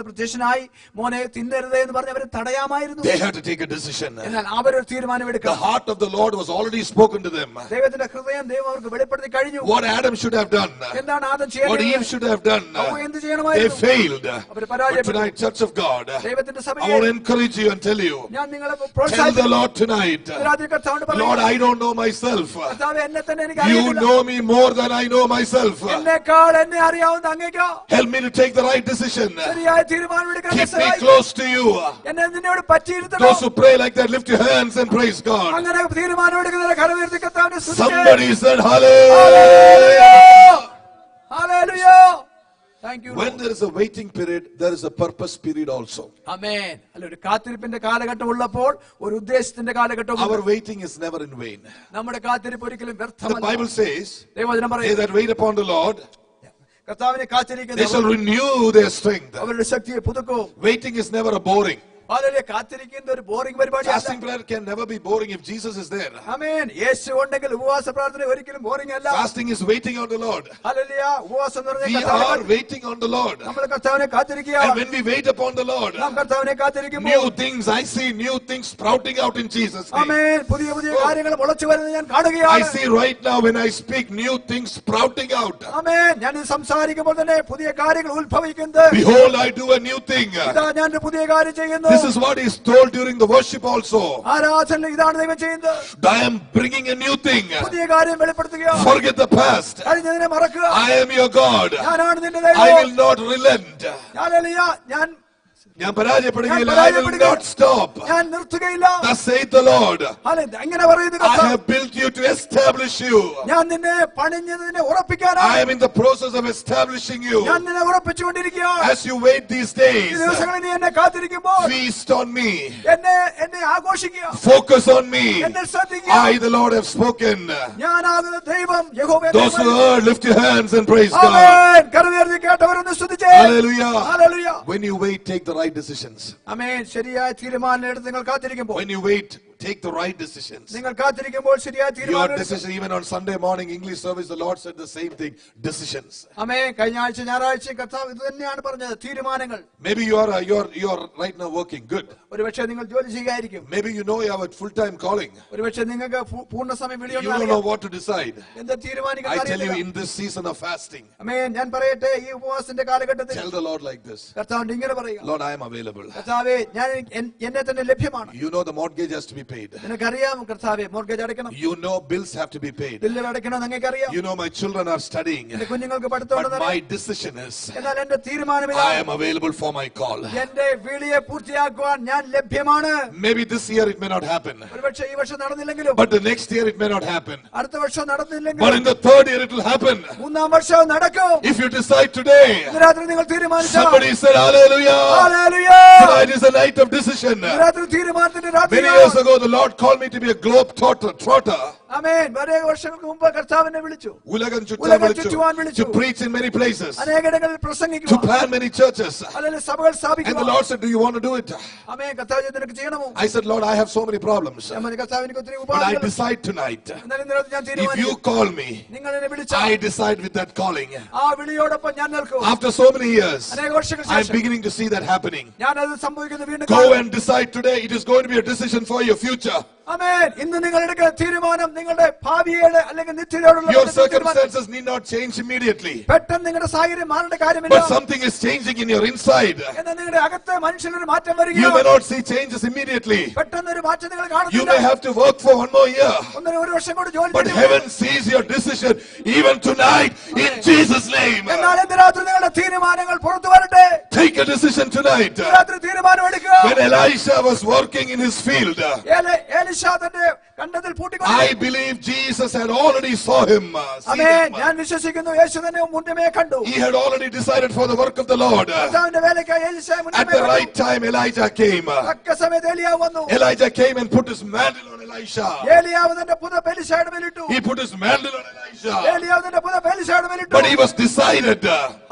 പ്രത്യക്ഷനായി മോനെ തിന്നരുത് എന്ന് പറഞ്ഞ് അവരെ തടയാമായിരുന്നു. They had to take a decision. എന്നാൽ അവരൊരു തീരുമാനം The എടുക്കണം. heart of the Lord was already spoken to them. ദൈവത്തിന്റെ ഹൃദയം ദൈവം അവർക്ക് വെളിപ്പെടുത്തി കഴിഞ്ഞു. What Adam should have done, എന്താണ് ആദം what ചെയ്യേണ്ടത്? Eve should have done, ഹവ്വ എന്ത് they ചെയ്യണമായിരുന്നു? failed. അവര് But പരാജയപ്പെട്ടു. tonight, Church of God, ദൈവത്തിന്റെ I സഭയെ want to encourage you and tell you, ഞാൻ നിങ്ങളെ tell the പ്രോത്സാഹിപ്പിക്കുന്നു. Lord tonight, രാത്രി കർത്താവിനോട് Lord, പറയുന്നു, I don't know myself. കർത്താവേ, എന്നെ തന്നെ എനിക്ക് You അറിയില്ല. know me more than I know myself. എന്നെക്കാൾ എന്നെ അറിയാവുന്ന അങ്ങേക്കോ Help me to take the right decision. ശരിയായ തീരുമാനം എടുക്കാൻ എന്നെ Keep me സഹായിക്കണം. close to you. എന്നെ നിന്നോട് പറ്റിയിരുത്തണം. Those who pray like that, lift your hands and praise God. അങ്ങനെ തീരുമാനം എടുക്കുന്നവരെ കരമുയർത്തി കർത്താവിനെ സ്തുതിച്ച്. Somebody said, Hallelujah. Hallelujah. Thank you, When Lord. there is a waiting period, there is a purpose period also. ആമേൻ. അല്ല, ഒരു കാത്തിരിപ്പിന്റെ കാലഘട്ടം ഉള്ളപ്പോൾ ഒരു ഉദ്ദേശത്തിന്റെ കാലഘട്ടം Our waiting is never in vain. നമ്മുടെ കാത്തിരിപ്പ് ഒരിക്കലും The വ്യർത്ഥമല്ല. Bible says, ദൈവവചനം they പറയുന്നു, that wait upon the Lord, കർത്താവിനെ they shall കാത്തിരിക്കുന്നവർ renew their strength. അവരുടെ ശക്തിയെ പുതുക്കും. Waiting is never a boring. Hallelujah. കാത്തിരിക്കുന്ന ഒരു ബോറിംഗ് പരിപാടിയല്ല. Fasting prayer can never be boring if Jesus is there. ആമേൻ. യേശു ഉണ്ടെങ്കിൽ ഉപവാസ പ്രാർത്ഥന ഒരിക്കലും ബോറിംഗ് അല്ല. Fasting is waiting on the Lord. Hallelujah. ഉപവാസം എന്ന് We പറഞ്ഞാൽ are waiting on the Lord. നമ്മൾ കർത്താവിനെ കാത്തിരിക്കുകയാണ്. And when we wait upon the Lord, നാം കർത്താവിനെ കാത്തിരിക്കുമ്പോൾ new things, I see new things sprouting out in Jesus' name. ആമേൻ. പുതിയ പുതിയ കാര്യങ്ങൾ മുളച്ചു വരുന്നത് ഞാൻ I കാണുകയാണ്. see right now when I speak new things sprouting out. ആമേൻ. ഞാൻ ഇത് സംസാരിക്കുമ്പോൾ തന്നെ പുതിയ കാര്യങ്ങൾ ഉത്ഭവിക്കുന്നത്. Behold, I do a new thing. ഇതാ ഞാൻ ഒരു പുതിയ കാര്യം ചെയ്യുന്നു. This is what is told during the worship also. ആരാധനയിൽ ഇതാണ് ദൈവം ചെയ്യുന്നത്. I am bringing a new thing. പുതിയ കാര്യം വെളിപ്പെടുത്തുകയാണ്. Forget the past. കഴിഞ്ഞതിനെ മറക്കുക. I am your God. ഞാനാണ് നിന്റെ I ദൈവം. will not relent. ഹല്ലേലൂയ. ഞാൻ പരാജയപ്പെടുകയില്ല. I will not stop. ഞാൻ നിർത്തുകയില്ല. Thus saith the Lord. Hallelujah. എങ്ങനെ പറയുന്നു I കർത്താവ്? have built you to establish you. ഞാൻ നിന്നെ പണിഞ്ഞതിനെ I ഉറപ്പിക്കാനാണ്. am in the process of establishing you. ഞാൻ നിന്നെ ഉറപ്പിച്ചുകൊണ്ടിരിക്കുകയാണ്. As you wait these ഈ days, ദിവസങ്ങളിൽ നീ എന്നെ കാത്തിരിക്കുമ്പോൾ feast on me. എന്നെ ആഘോഷിക്കുക. Focus on me. എന്നെ ശ്രദ്ധിക്കുക. I, the Lord, have spoken. ഞാനാകുന്ന ദൈവം യഹോവ. Those who heard, lift your hands and praise God. ആമേൻ. കരമുയർത്തി കേട്ടവരൊന്ന് സ്തുതിച്ചേ. Hallelujah. ഹല്ലേലൂയ. When you wait, take the right decisions. ആമേൻ. ശരിയായ തീരുമാനം എടുത്ത് നിങ്ങൾ കാത്തിരിക്കുമ്പോൾ, When you wait, take the right decisions. നിങ്ങൾ കാത്തിരിക്കുമ്പോൾ ശരിയായ Your തീരുമാനം decision, even on Sunday morning English service, the Lord said the same thing. Decisions. ആമേൻ. കഴിഞ്ഞ ആഴ്ച ഞായറാഴ്ച കർത്താവ് ഇത് തന്നെയാണ് പറഞ്ഞത്. തീരുമാനങ്ങൾ. Maybe you are right now working good. ഒരുപക്ഷെ നിങ്ങൾ ജോലി ചെയ്യായിരിക്കും. Maybe you know you have a full-time calling. ഒരുപക്ഷെ നിങ്ങൾക്ക് പൂർണ്ണസമയം You don't know what to decide. എന്താ I തീരുമാനിക്കാൻ tell you, അറിയില്ല. in this season of fasting, ആമേൻ. ഞാൻ പറയട്ടെ, ഈ ഉപവാസത്തിന്റെ കാലഘട്ടത്തിൽ tell the Lord like this. കർത്താവിന്റെ ഇങ്ങനെ പറയുക. Lord, I am available. കർത്താവേ, ഞാൻ എന്നെ തന്നെ ലഭ്യമാണ്. You know the mortgage has to be paid. നിനക്കറിയാം കർത്താവേ, മോർഗേജ് അടയ്ക്കണം. You know bills have to be paid. ബില്ലുകൾ അടയ്ക്കണം. നിങ്ങൾക്കറിയാം. You know my children are studying. എന്റെ കുഞ്ഞുങ്ങൾക്ക് But പഠിത്തമുണ്ടെന്ന് my അറിയാം. decision is, എന്നാൽ എന്റെ തീരുമാനം I ഇതാണ്. am available for my call. എന്റെ വിളിയെ പൂർത്തിയാക്കുവാൻ ഞാൻ ലഭ്യമാണ്. Maybe this year it may not happen. ഒരുപക്ഷെ ഈ വർഷം നടന്നില്ലെങ്കിലും, But the next year it may not happen. അടുത്ത വർഷം But നടന്നില്ലെങ്കിലും, in the third year it will happen. മൂന്നാം വർഷം നടക്കും. If you decide today, ഇന്ന് രാത്രി നിങ്ങൾ തീരുമാനിച്ചാൽ, somebody said hallelujah. Hallelujah. Tonight is a night of decision. ഇന്ന് രാത്രി തീരുമാനത്തിന്റെ Many രാത്രിയാണ്. years ago the Lord called me to be a globe trotter. ആമേൻ. വളരെ വർഷങ്ങൾക്ക് മുമ്പ് കർത്താവിനെ വിളിച്ചു. ഉലകം ചുറ്റുവാൻ വിളിച്ചു. to preach in many places, അനേകയിടങ്ങളിൽ to പ്രസംഗിക്കുക, plant many churches. അല്ലെങ്കിൽ സഭകൾ And the സ്ഥാപിക്കുക. Lord said, do you want to do it? ആമേൻ. കർത്താവ് നിനക്ക് ചെയ്യണമോ? I said, Lord, I have so many problems. ഞാൻ പറഞ്ഞു, കർത്താവ് എനിക്ക് ഒത്തിരി But I ഉപാധികൾ. decide tonight, എന്നാൽ ഇന്ന് രാത്രി ഞാൻ if തീരുമാനിച്ചു, you call me, നിങ്ങൾ എന്നെ I വിളിച്ചാൽ decide with that calling. ആ വിളിയോടൊപ്പം ഞാൻ നിൽക്കും. After so many years, അനേക വർഷങ്ങൾക്ക് I'm ശേഷം beginning to see that happening. ഞാനത് സംഭവിക്കുന്നത് വീണ്ടും Go കാണും. and decide today. It is going to be a decision for your future. ആമേൻ. ഇന്ന് നിങ്ങൾ എടുക്കുന്ന തീരുമാനം നിങ്ങളുടെ ഭാവിയുടെ അല്ലെങ്കിൽ നിത്യതയോടുള്ള Your ബന്ധത്തിൽ തീരുമാനം. circumstances need not change immediately. പെട്ടെന്ന് നിങ്ങളുടെ സാഹചര്യം മാറേണ്ട കാര്യമില്ല. But something is changing in your inside. എന്നാൽ നിങ്ങളുടെ അകത്തെ മനുഷ്യനൊരു മാറ്റം You may വരികയാണ്. not see changes immediately. പെട്ടെന്ന് ഒരു മാറ്റം നിങ്ങൾ You കാണുന്നില്ല. may have to work for one more year. ഒരു വർഷം കൂടി ജോലി But ചെയ്യേണ്ടി heaven വരും. sees your decision even tonight in Jesus' name. എന്നാൽ ഇന്ന് രാത്രി നിങ്ങളുടെ തീരുമാനങ്ങൾ പുറത്തു വരട്ടെ. Take a decision tonight. ഇന്ന് രാത്രി തീരുമാനം എടുക്കുക. When Elisha was working in his field, എലീശ തന്റെ കണ്ടതിൽ പൂട്ടിക്കൊണ്ട്, I believe Jesus had already saw him. Seen amen. him. ഞാൻ വിശ്വസിക്കുന്നു യേശു തന്നെ മുന്നമേ കണ്ടു. He had already decided for the work of the Lord. കർത്താവിന്റെ വേലയ്ക്കായി എലീശയെ At മുന്നമേ the കണ്ടു. right time, Elijah came. തക്ക സമയത്ത് ഏലിയാവ് വന്നു. Elijah came and put his mantle on Elisha. ഏലിയാവ് തന്റെ പുതപ്പ് എലീശയുടെ മേലിട്ടു. He put his mantle on Elisha. ഏലിയാവ് തന്റെ പുതപ്പ് എലീശയുടെ മേലിട്ടു. But he was decided.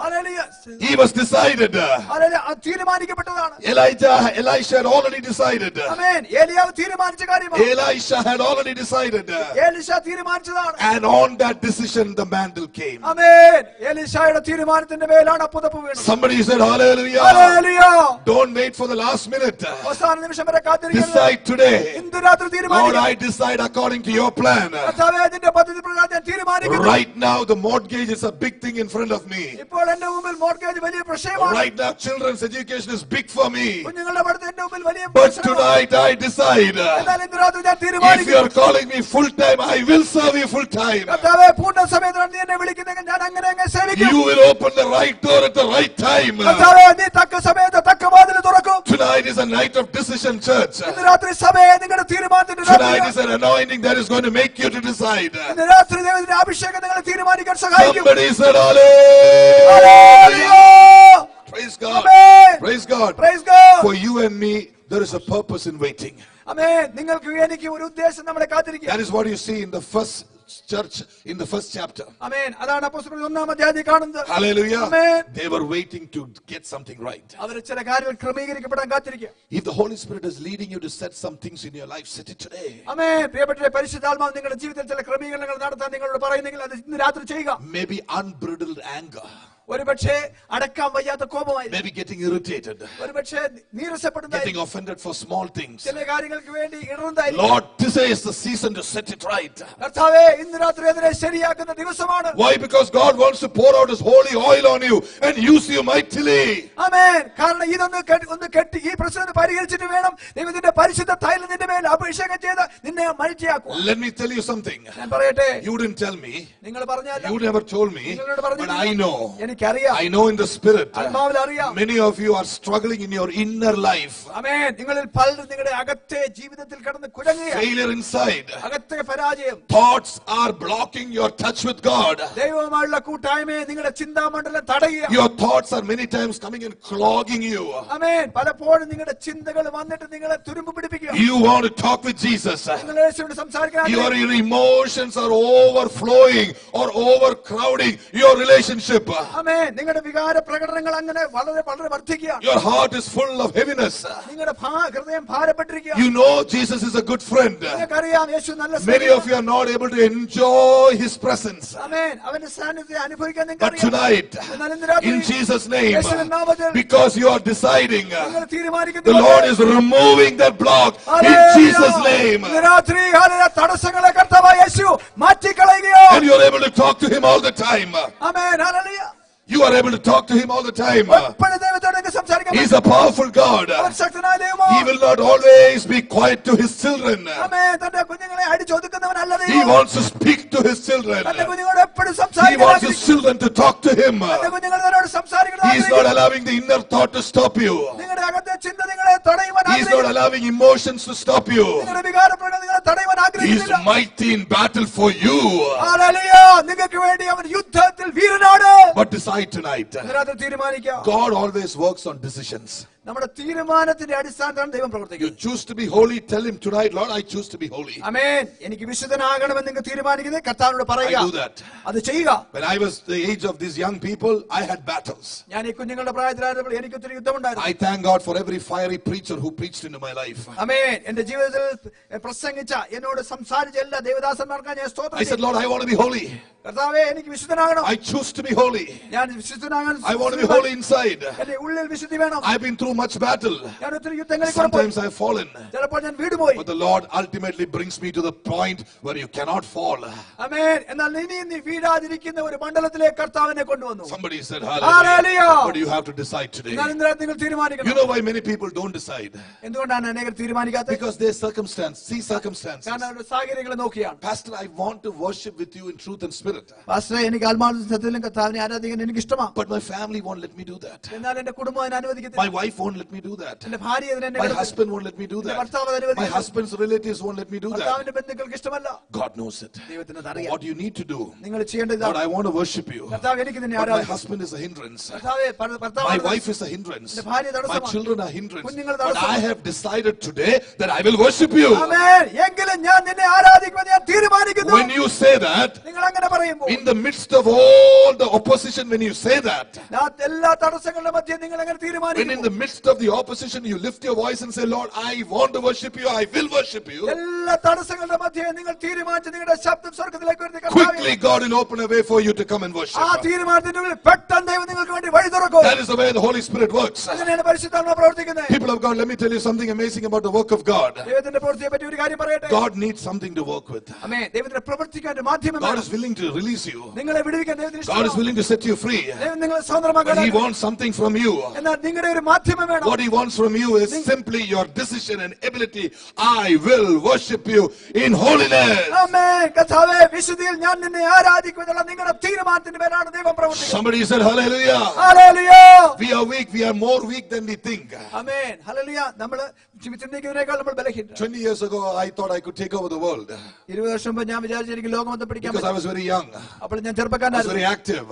Hallelujah. He was decided. Hallelujah. അത് തീരുമാനിക്കപ്പെട്ടതാണ്. Elisha had already decided. ആമേൻ. ഏലിയാവ് തീരുമാനിച്ച കാര്യമാണ്. Elisha had already decided. എലീശ തീരുമാനിച്ചതാണ്. And on that decision, the mantle came. ആമേൻ. എലീശയുടെ തീരുമാനത്തിന്റെ മേലാണ് ആ പുതപ്പ് വീണത്. Somebody said, hallelujah. Hallelujah. Don't wait for the last minute. അവസാന നിമിഷം വരെ കാത്തിരിക്കരുത്. Decide today. ഇന്ന് രാത്രി Lord, തീരുമാനിക്കുക. I decide according to your plan. കർത്താവേ, നിന്റെ പദ്ധതി പ്രകാരം ഞാൻ തീരുമാനിക്കുന്നു. Right now, the mortgage is a big thing in front of me. ഇപ്പോൾ എന്റെ മുമ്പിൽ മോർഗേജ് വലിയ പ്രശ്നമാണ്. Right now, children's education is big for me. കുഞ്ഞുങ്ങളുടെ പഠിത്തം എന്റെ മുമ്പിൽ വലിയ But പ്രശ്നമാണ്. tonight, I decide. എന്നാൽ ഇന്ന് രാത്രി ഞാൻ If you തീരുമാനിക്കുന്നു. are calling me full time, I will serve you full time. കർത്താവേ, പൂർണ്ണ സമയത്താണ് നീ എന്നെ വിളിക്കുന്നെങ്കിൽ ഞാൻ അങ്ങനെ അങ്ങ് സേവിക്കും. You will open the right door at the right time. കർത്താവേ, നീ തക്ക സമയത്ത് തക്ക വാതിൽ തുറക്കും. Tonight is a night of decision, church. ഇന്ന് രാത്രി സഭയെ നിങ്ങളുടെ തീരുമാനത്തിന്റെ Tonight is രാത്രിയാണ്. an anointing that is going to make you to decide. ഇന്ന് രാത്രി ദൈവത്തിന്റെ അഭിഷേകം നിങ്ങളെ തീരുമാനിക്കാൻ സഹായിക്കും. Somebody said, hallelujah. Praise God. Amen. Praise God. Praise God. For you and me, there is a purpose in waiting. ആമേൻ. നിങ്ങൾക്ക് എനിക്ക് ഒരു ഉദ്ദേശം നമ്മളെ കാത്തിരിക്കുക. That is what you see in the first church in the first chapter. ആമേൻ. അതാണ് അപ്പോസ്തലരുടെ 1-ാം അധ്യായത്തിൽ കാണുന്നത്. Hallelujah. Amen. They were waiting to get something right. അവർ ചില കാര്യങ്ങൾ ക്രമീകരിക്കപ്പെടാൻ കാത്തിരിക്കുക. If the Holy Spirit is leading you to set some things in your life, set it today. ആമേൻ. പ്രിയപ്പെട്ടവരെ, പരിശുദ്ധാത്മാവ് നിങ്ങളുടെ ജീവിതത്തിൽ ചില ക്രമീകരണങ്ങൾ നടത്താൻ നിങ്ങളോട് പറയുന്നെങ്കിൽ അത് ഇന്ന് രാത്രി ചെയ്യുക. Maybe unbridled anger. ഒരുപക്ഷേ അടക്കാൻ വയ്യാത്ത കോപമായിരിക്കും. Maybe getting irritated. ഒരുപക്ഷേ നീരസപ്പെടുന്നതായിരിക്കും. Getting offended for small things. ചില കാര്യങ്ങൾക്ക് വേണ്ടി ഇടറുന്നതായിരിക്കും. Lord, this is the season to set it right. കർത്താവേ, ഇന്ന് രാത്രി അതിനെ ശരിയാക്കുന്ന ദിവസമാണ്. Why? Because God wants to pour out His holy oil on you and use you mightily. ആമേൻ. കാരണം ഇതൊന്ന് കെട്ടി ഈ പ്രശ്നം പരിഹരിച്ചിട്ട് വേണം ദൈവത്തിന്റെ പരിശുദ്ധ തൈലം നിന്റെ മേൽ അഭിഷേകം ചെയ്ത് നിന്നെ മഴിച്ചയാക്കുക. Let me tell you something. ഞാൻ പറയട്ടെ, You didn't tell me. നിങ്ങൾ പറഞ്ഞാൽ You never told me. But I know. I know in the spirit. ആത്മാവിൽ അറിയാം. Many of you are struggling in your inner life. ആമേൻ. നിങ്ങളിൽ പലരും നിങ്ങളുടെ അകത്തെ ജീവിതത്തിൽ കിടന്ന് കുഴങ്ങുകയാണ്. Failure inside. അകത്തെ പരാജയം. Thoughts are blocking your touch with God. ദൈവവുമായുള്ള കൂട്ടായ്മയെ നിങ്ങളുടെ ചിന്താമണ്ഡലം തടയുക. Your thoughts are many times coming and clogging you. ആമേൻ. പലപ്പോഴും നിങ്ങളുടെ ചിന്തകൾ വന്നിട്ട് നിങ്ങളെ തുരുമ്പ് പിടിപ്പിക്കുക. You want to talk with Jesus. നിങ്ങൾ യേശുവിനോട് സംസാരിക്കാൻ Your emotions are overflowing or overcrowding your relationship. ആമേൻ. നിങ്ങളുടെ വികാര പ്രകടനങ്ങൾ അങ്ങനെ വളരെ വളരെ വർദ്ധിക്കുകയാണ്. Your heart is full of heaviness. നിങ്ങളുടെ ഹൃദയം ഭാരപ്പെട്ടിരിക്കുക. You know Jesus is a good friend. നിങ്ങൾക്കറിയാം യേശു നല്ല Many of you are not able to enjoy His presence. ആമേൻ. അവന്റെ സാന്നിധ്യം അനുഭവിക്കാൻ But നിങ്ങൾക്കറിയാം. tonight, എന്നാൽ ഇന്ന് രാത്രി in Jesus' name, യേശുവിന്റെ നാമത്തിൽ because you are deciding, നിങ്ങൾ തീരുമാനിക്കുന്നു, the Lord is removing that block in Jesus' name. ഇന്ന് രാത്രി തടസ്സങ്ങളെ കർത്താവായ യേശു മാറ്റിക്കളയുകയോ. And you are able to talk to Him all the time. Amen. Hallelujah. You are able to talk to Him all the time. എപ്പോഴും ദൈവത്തോട് സംസാരിക്കാൻ He is a powerful God. അവൻ ശക്തനായ ദൈവമാണ്. He will not always be quiet to His children. ആമേൻ. തന്റെ കുഞ്ഞുങ്ങളെ അടിച്ചൊതുക്കുന്നവനല്ല He ദൈവം. wants to speak to His children. തന്റെ കുഞ്ഞുങ്ങളോട് എപ്പോഴും He സംസാരിക്കാൻ wants His children to talk to Him. തന്റെ കുഞ്ഞുങ്ങൾ തന്നോട് സംസാരിക്കണം. He is not allowing the inner thought to stop you. നിങ്ങളുടെ അകത്തെ ചിന്ത നിങ്ങളെ തടയുവാൻ He is not allowing emotions to stop you. നിങ്ങളുടെ വികാര പ്രകടനം നിങ്ങളെ തടയുവാൻ He is ആഗ്രഹിക്കുന്നില്ല. mighty in battle for you. Hallelujah. നിങ്ങൾക്ക് വേണ്ടി അവൻ യുദ്ധത്തിൽ വീരനാണ്. But decide tonight. ഇതിനകത്ത് തീരുമാനിക്കാം. God always works on decisions. നമ്മുടെ തീരുമാനത്തിന്റെ അടിസ്ഥാനത്തിലാണ് ദൈവം You പ്രവർത്തിക്കുന്നത്. choose to be holy, tell Him tonight, Lord, I choose to be holy. ആമേൻ. എനിക്ക് വിശുദ്ധനാകണമെന്ന് നിങ്ങൾ തീരുമാനിക്കുന്നത് കർത്താവിനോട് I പറയുക. do that. അത് ചെയ്യുക. When I was the age of these young people, I had battles. ഞാൻ ഈ കുഞ്ഞുങ്ങളുടെ പ്രായത്തിലായിരുന്നപ്പോൾ എനിക്ക് ഒത്തിരി യുദ്ധമുണ്ടായിരുന്നു. I thank God for every fiery preacher who preached into my life. ആമേൻ. എന്റെ ജീവിതത്തിൽ പ്രസംഗിച്ച എന്നോട് സംസാരിച്ച എല്ലാ ദേവദാസന്മാർക്കും ഞാൻ സ്തോത്രം I said, ചെയ്യുന്നു. Lord, I want to be holy. കർത്താവേ, എനിക്ക് വിശുദ്ധനാകണം. I choose to be holy. ഞാൻ വിശുദ്ധനാകാൻ I want to be holy inside. എന്റെ ഉള്ളിൽ വിശുദ്ധി വേണം. I've been through much battle. ഞാൻ ഒത്തിരി യുദ്ധങ്ങളിൽ കൂടെ പോയി. Sometimes I've fallen. ചിലപ്പോൾ ഞാൻ വീടുപോയി. But the Lord ultimately brings me to the point where you cannot fall. ആമേൻ. എന്നാൽ ഇനി നീ വീഴാതിരിക്കുന്ന ഒരു മണ്ഡലത്തിലേക്ക് കർത്താവിനെ കൊണ്ടുവന്നു. Somebody said, Hallelujah. hallelujah. What do you have to decide today? എന്നാൽ ഇന്ന് രാത്രി നിങ്ങൾ തീരുമാനിക്കണം. You know why many people don't decide? എന്തുകൊണ്ടാണ് അനേകർ തീരുമാനിക്കാത്തത്? Because their circumstances. കാരണം അവരുടെ സാഹചര്യങ്ങളെ നോക്കിയാണ്. Pastor, I want to worship with you in truth and spirit. പാസ്റ്ററെ, എനിക്ക് ആത്മാർത്ഥത്തിലും കർത്താവിനെ ആരാധിക്കാൻ എനിക്ക് ഇഷ്ടമാണ്. But my family won't let me do that. എന്നാൽ എന്റെ കുടുംബം അതിനെ അനുവദിക്കത്തില്ല. My wife won't let me do that. എന്റെ ഭാര്യ അതിനെ My husband won't let me do that. My husband's relatives won't let me do that. ഭർത്താവിന്റെ ബന്ധുക്കൾക്ക് ഇഷ്ടമല്ല. God knows it. ദൈവത്തിന് അറിയാം. What you need to do, നിങ്ങൾ ചെയ്യേണ്ടത് Lord, I want to worship you. കർത്താവ് എനിക്ക് നിന്നെ But my ആരാധിക്കണം. husband is a hindrance. കർത്താവേ, My wife is a hindrance. എന്റെ ഭാര്യ My തടസ്സമാണ്. children are hindrance. കുഞ്ഞുങ്ങൾ But തടസ്സമാണ്. I have decided today that I will worship you. ആമേൻ. എങ്കിലും ഞാൻ നിന്നെ ആരാധിക്കുമെന്ന് ഞാൻ തീരുമാനിക്കുന്നു. When you say that, നിങ്ങൾ അങ്ങനെ പറയുമ്പോൾ in the midst of all the opposition, when you say that, എല്ലാ തടസ്സങ്ങളുടെ മധ്യേ നിങ്ങൾ അങ്ങനെ when in തീരുമാനിക്കുന്നു. the midst of the opposition you lift your voice and say, Lord, I want to worship you, I will worship you, എല്ലാ തടസ്സങ്ങളുടെ മധ്യേ നിങ്ങൾ തീരുമാനിച്ച് നിങ്ങളുടെ ശബ്ദം സ്വർഗ്ഗത്തിലേക്ക് ഉയർത്തി quickly God will open a way for you to come and worship. ആ തീരുമാനത്തിന്റെ ഉള്ളിൽ പെട്ടെന്ന് ദൈവം നിങ്ങൾക്ക് വേണ്ടി വഴി തുറക്കും. That is the way the Holy Spirit works. അങ്ങനെയാണ് പരിശുദ്ധാത്മാവ് പ്രവർത്തിക്കുന്നത്. People of God, let me tell you something amazing about the work of God. ദൈവത്തിന്റെ പ്രവൃത്തിയെ പറ്റി ഒരു കാര്യം പറയട്ടെ. God needs something to work with. ആമേൻ. ദൈവത്തിന്റെ പ്രവർത്തിക്കാൻ ഒരു മാധ്യമം God വേണം. is willing to release you. നിങ്ങളെ വിടുവിക്കാൻ ദൈവത്തിന് God is ഇഷ്ടമാണ്. willing to set you free. ദൈവം നിങ്ങളെ സ്വതന്ത്രമാക്കാൻ But He wants something from you. എന്നാൽ നിങ്ങളുടെ ഒരു മാധ്യമം വേണം. What He wants from you is simply your decision and ability. I will worship you in holiness. ആമേൻ. കർത്താവേ, വിശുദ്ധിയിൽ ഞാൻ നിന്നെ ആരാധിക്കുമെന്നുള്ള നിങ്ങളുടെ തീരുമാനത്തിന്റെ പേരാണ് ദൈവം പ്രവർത്തിക്കുന്നത്. Somebody said hallelujah. Hallelujah. We are weak. We are more weak than we think. Amen. Hallelujah. നമ്മൾ ചിന്തിക്കുന്നതിനേക്കാൾ നമ്മൾ ബലഹീനരാണ്. 20 years ago, I thought I could take over the world 20 വർഷം മുമ്പ് ഞാൻ വിചാരിച്ചു എനിക്ക് ലോകമൊത്തം പിടിക്കാൻ because I പറ്റും. was very young. അപ്പോൾ ഞാൻ I was ചെറുപ്പക്കാരനായിരുന്നു. very active.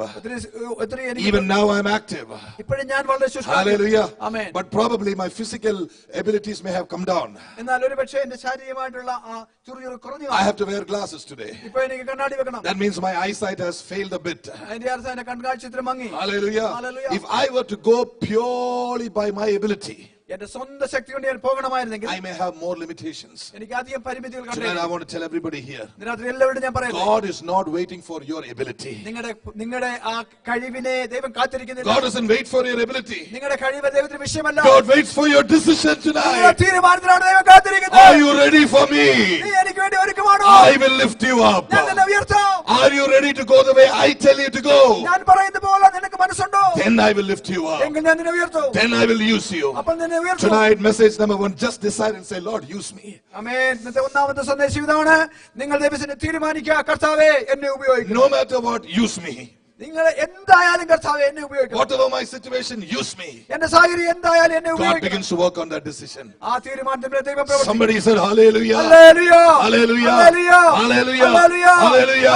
ഒത്തിരി എനിക്ക് Even now, I'm active. ഇപ്പോഴും ഞാൻ വളരെ ശുഷ്കാന്തി. Hallelujah. Amen. Amen. But probably my physical abilities may have come down. എന്നാൽ ഒരുപക്ഷേ എന്റെ ശാരീരികമായിട്ടുള്ള ആ ചുറുചുറു കുറഞ്ഞു. I have to wear glasses today. ഇപ്പോൾ എനിക്ക് കണ്ണാടി വെക്കണം. That means my eyesight has failed a bit. അതിന്റെ അർത്ഥം എന്റെ കൺകാഴ്ച ഇത്തിരി മങ്ങി. Hallelujah. Hallelujah. If I were to go purely by my ability, എന്റെ സ്വന്തം ശക്തി കൊണ്ട് ഞാൻ പോകണമായിരുന്നെങ്കിൽ I may have more limitations. എനിക്ക് അധികം പരിമിതികൾ Tonight I കണ്ടു. want to tell everybody here, രാത്രി എല്ലാവരോടും ഞാൻ പറയുന്നു, God is not waiting for your ability. നിങ്ങളുടെ ആ കഴിവിനെ ദൈവം കാത്തിരിക്കുന്നില്ല. God doesn't wait for your ability. നിങ്ങളുടെ കഴിവ് ദൈവത്തിന് വിഷയമല്ല. God waits for your decision നിങ്ങളുടെ tonight. തീരുമാനത്തിലാണ് ദൈവം കാത്തിരിക്കുന്നത്. Are you ready for me? നീ എനിക്ക് വേണ്ടി ഒരുക്കമാണോ? I will lift you up. ഞാൻ നിന്നെ ഉയർത്താം. Are you ready to go the way I tell you to go? ഞാൻ പറയുന്ന പോലെ നിനക്ക് മനസ്സുണ്ടോ? Then I will lift you up. എങ്കിൽ ഞാൻ നിന്നെ ഉയർത്തും. Then I will use you. അപ്പോൾ നിന്നെ ഉയർത്തും. Tonight, message number 1, just decide and say, Lord, use me. ആമേൻ. ഇന്നത്തെ ഒന്നാമത്തെ സന്ദേശം ഇതാണ്, നിങ്ങൾ ദൈവത്തിന് തീരുമാനിക്കുക, കർത്താവേ എന്നെ ഉപയോഗിക്കുക. No matter what, use me. നിങ്ങൾ എന്തായാലും കർത്താവേ എന്നെ ഉപയോഗിക്കുക. Whatever my situation, use me. എന്റെ സാഹചര്യം എന്തായാലും എന്നെ God ഉപയോഗിക്കുക. begins to work on that decision. ആ തീരുമാനത്തിൽ ദൈവം പ്രവർത്തിക്കും. Somebody said, Hallelujah. Hallelujah. Hallelujah. Hallelujah. Hallelujah. Hallelujah. Hallelujah.